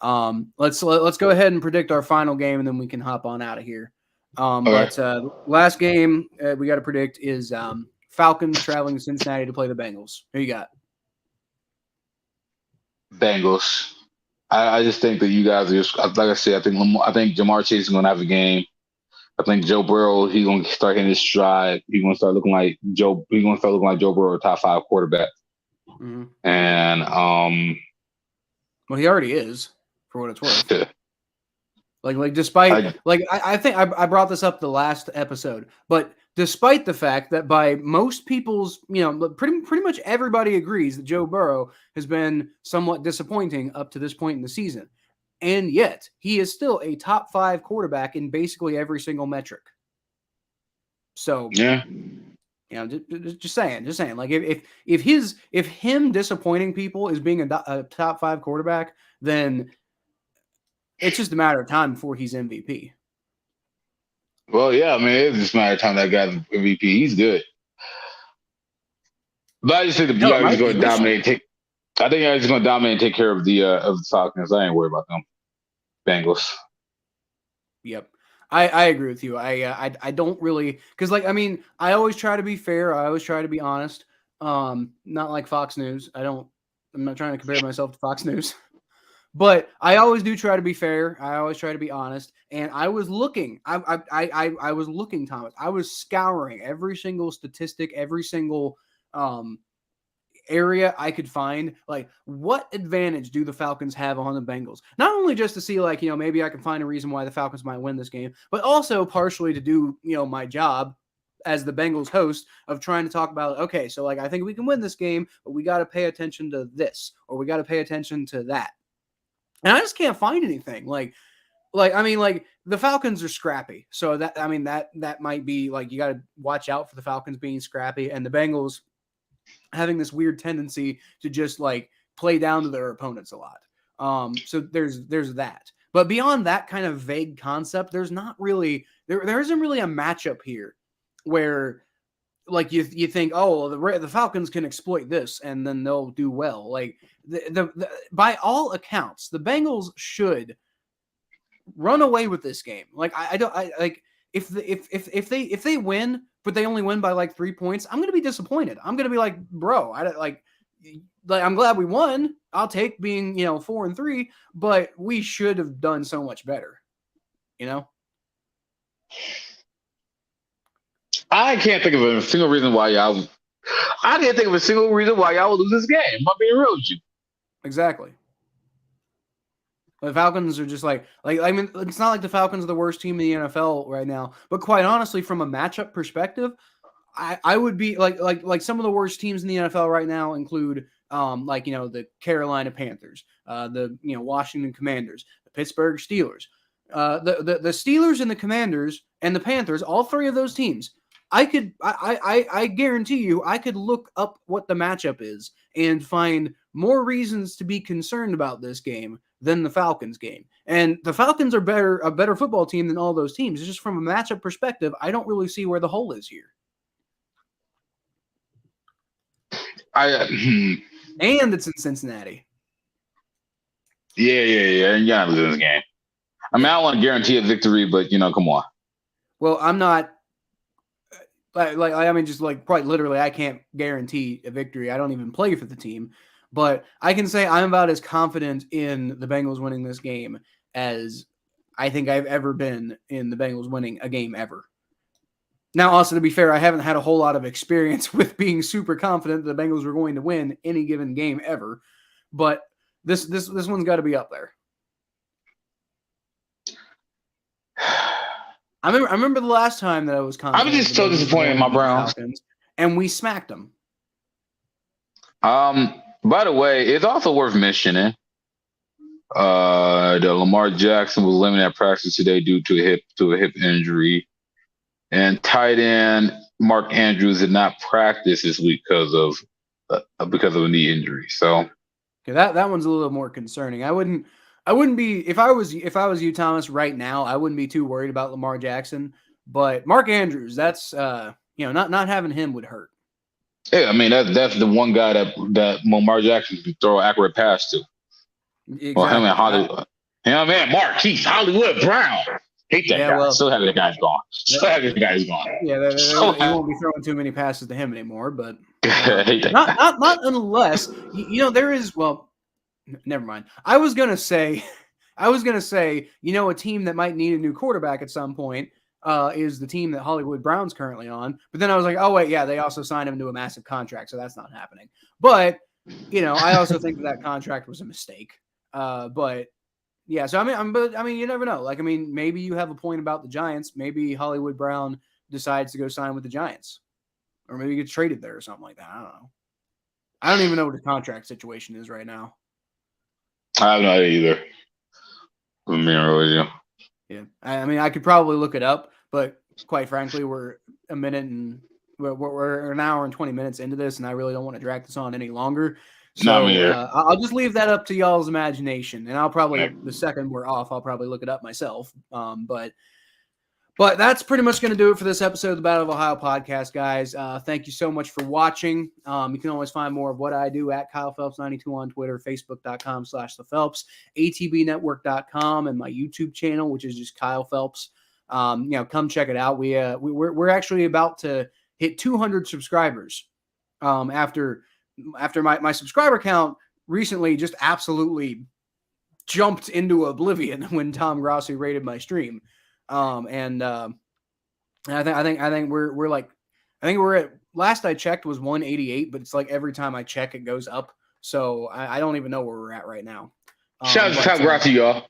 Let's go ahead and predict our final game, and then we can hop on out of here. But last game we got to predict is Falcons traveling to Cincinnati to play the Bengals. Who you got? Bengals. I just think that you guys are just, like I said, I think Jamar Chase is going to have a game. I think Joe Burrow, he's going to start hitting his stride. He's going to start looking like Joe Burrow, top 5 quarterback. Mm-hmm. And well, he already is, for what it's worth. I think I brought this up the last episode, but despite the fact that by most people's, pretty much everybody agrees that Joe Burrow has been somewhat disappointing up to this point in the season, and yet he is still a top 5 quarterback in basically every single metric. So yeah, Just saying. Like if him disappointing people is being a top 5 quarterback, then it's just a matter of time before he's MVP. Well, yeah, I mean, it's just a matter of time that guy's MVP. He's good. But I just think the VR is going to dominate. I think he's going to dominate and take care of the Falcons. I ain't worried about them Bengals. Yep. I agree with you. I don't really, because like, I mean, I always try to be fair. I always try to be honest. Not like Fox News. I'm not trying to compare myself to Fox News, but I always do try to be fair. I always try to be honest. And I was looking, I was looking, Thomas. I was scouring every single statistic, every single area I could find, like, what advantage do the Falcons have on the Bengals? Not only just to see, like, maybe I can find a reason why the Falcons might win this game, but also partially to do, my job as the Bengals host of trying to talk about, okay, so like, I think we can win this game, but we got to pay attention to this, or we got to pay attention to that. And I just can't find anything. Like, I mean, like, the Falcons are scrappy. So that might be like, you got to watch out for the Falcons being scrappy, and the Bengals having this weird tendency to just like play down to their opponents a lot. So there's that. But beyond that kind of vague concept, there's not really there isn't really a matchup here where like you think, oh, the Falcons can exploit this and then they'll do well. Like the by all accounts, the Bengals should run away with this game. Like if they win, but they only win by like 3 points, I'm going to be disappointed. I'm going to be like, bro, I'm glad we won. I'll take being, 4-3, but we should have done so much better. I can't think of a single reason why y'all would lose this game. I'm being real with you. Exactly. The Falcons are just like I mean, it's not like the Falcons are the worst team in the NFL right now, but quite honestly, from a matchup perspective, I would be like some of the worst teams in the NFL right now include the Carolina Panthers, the Washington Commanders, the Pittsburgh Steelers, the Steelers and the Commanders and the Panthers, all three of those teams. I guarantee you, I could look up what the matchup is and find more reasons to be concerned about this game than the Falcons game. And the Falcons are a better football team than all those teams. It's just from a matchup perspective, I don't really see where the hole is here. And it's in Cincinnati. Yeah. And you're not losing this game. I mean, I don't want to guarantee a victory, but come on. Well, I'm not quite literally, I can't guarantee a victory. I don't even play for the team. But I can say I'm about as confident in the Bengals winning this game as I think I've ever been in the Bengals winning a game ever. Now, also, to be fair, I haven't had a whole lot of experience with being super confident the Bengals were going to win any given game ever. But this one's got to be up there. I remember the last time that I was confident. I'm just so disappointed in my Browns. And we smacked them. By the way, it's also worth mentioning that Lamar Jackson was limited at practice today due to a hip injury, and tight end Mark Andrews did not practice this week because of a knee injury. So, okay, that one's a little more concerning. I wouldn't be if I was you, Thomas, right now. I wouldn't be too worried about Lamar Jackson, but Mark Andrews, that's not having him would hurt. Yeah, I mean that's the one guy that Lamar Jackson can throw an accurate pass to. Exactly. Well, him and Hollywood. Marquise Hollywood Brown. Hate that guy. Well, still happy the guy's gone. Yeah, he won't be throwing too many passes to him anymore. But not unless there is. Well, never mind. I was gonna say, a team that might need a new quarterback at some point. Is the team that Hollywood Brown's currently on. But then I was like, oh, wait, yeah, they also signed him to a massive contract, so that's not happening. But, I also think that contract was a mistake. But, yeah, so, I mean, you never know. Like, I mean, maybe you have a point about the Giants. Maybe Hollywood Brown decides to go sign with the Giants. Or maybe he gets traded there or something like that. I don't know. I don't even know what the contract situation is right now. I have no idea either. I'm being real with you. Yeah, I mean, I could probably look it up, but quite frankly, we're a minute and we're an hour and 20 minutes into this, and I really don't want to drag this on any longer. Not So me either. I'll just leave that up to y'all's imagination, and I'll probably the second we're off, I'll probably look it up myself. But that's pretty much going to do it for this episode of the Battle of Ohio podcast, guys. Thank you so much for watching. You can always find more of what I do at Kyle Phelps 92 on Twitter, Facebook.com/ThePhelps, ATBNetwork.com, and my YouTube channel, which is just Kyle Phelps. Come check it out. We're actually about to hit 200 subscribers. After my subscriber count recently just absolutely jumped into oblivion when Tom Grossi rated my stream. I think we're at, last I checked was 188, but it's like every time I check it goes up. So I don't even know where we're at right now. Shout out to Tom Grossi, y'all.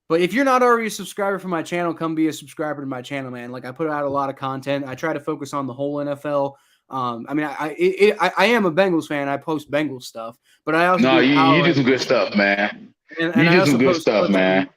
But if you're not already a subscriber for my channel, come be a subscriber to my channel, man. Like, I put out a lot of content. I try to focus on the whole NFL. I am a Bengals fan. I post Bengals stuff, but I also you do some good stuff, man. You do some good stuff, man.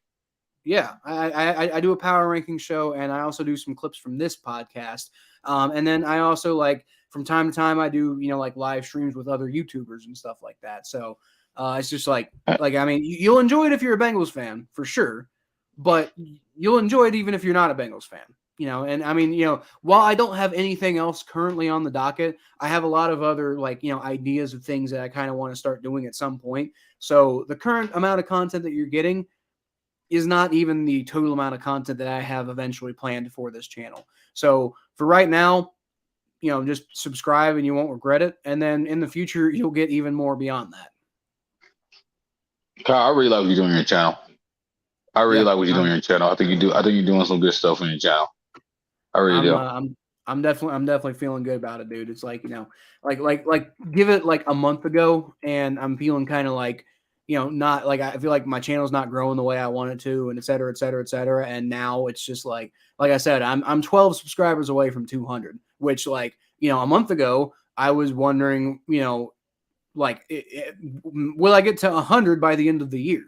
Yeah, I do a power ranking show, and I also do some clips from this podcast. And then I also, like, from time to time, I do, like live streams with other YouTubers and stuff like that. So it's just you'll enjoy it if you're a Bengals fan, for sure. But you'll enjoy it even if you're not a Bengals fan. While I don't have anything else currently on the docket, I have a lot of other, ideas of things that I kind of want to start doing at some point. So the current amount of content that you're getting is not even the total amount of content that I have eventually planned for this channel. So for right now, just subscribe and you won't regret it. And then in the future, you'll get even more beyond that. Kyle, I really like what you're doing on your channel. I really like what you're doing on your channel. I think you're doing some good stuff on your channel. I really do. I'm definitely feeling good about it, dude. It's like, give it like a month ago, and I'm feeling kind of like, not like, I feel like my channel's not growing the way I want it to, and et cetera, et cetera, et cetera. And now it's just like I said, I'm 12 subscribers away from 200, which, like, a month ago I was wondering, will I get to 100 by the end of the year?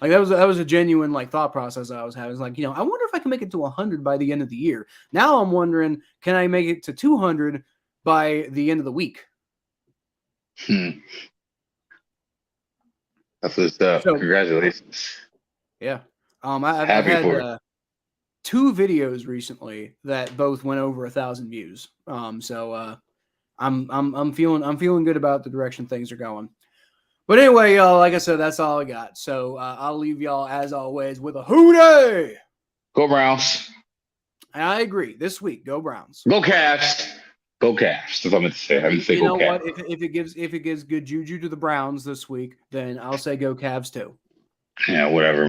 Like, that was a genuine, like, thought process I was having. It's like, I wonder if I can make it to 100 by the end of the year. Now I'm wondering, can I make it to 200 by the end of the week? That's what's up. So, congratulations. Yeah. I've had 2 videos recently that both went over 1,000 views. I'm feeling good about the direction things are going. But anyway, y'all, like I said, that's all I got. So I'll leave y'all, as always, with a hootie. Go Browns. I agree. This week, go Browns. Go Cavs. Go Cavs. That's what I'm going to say. I'm going to say go Cavs. What? If it gives good juju to the Browns this week, then I'll say go Cavs too. Yeah, whatever.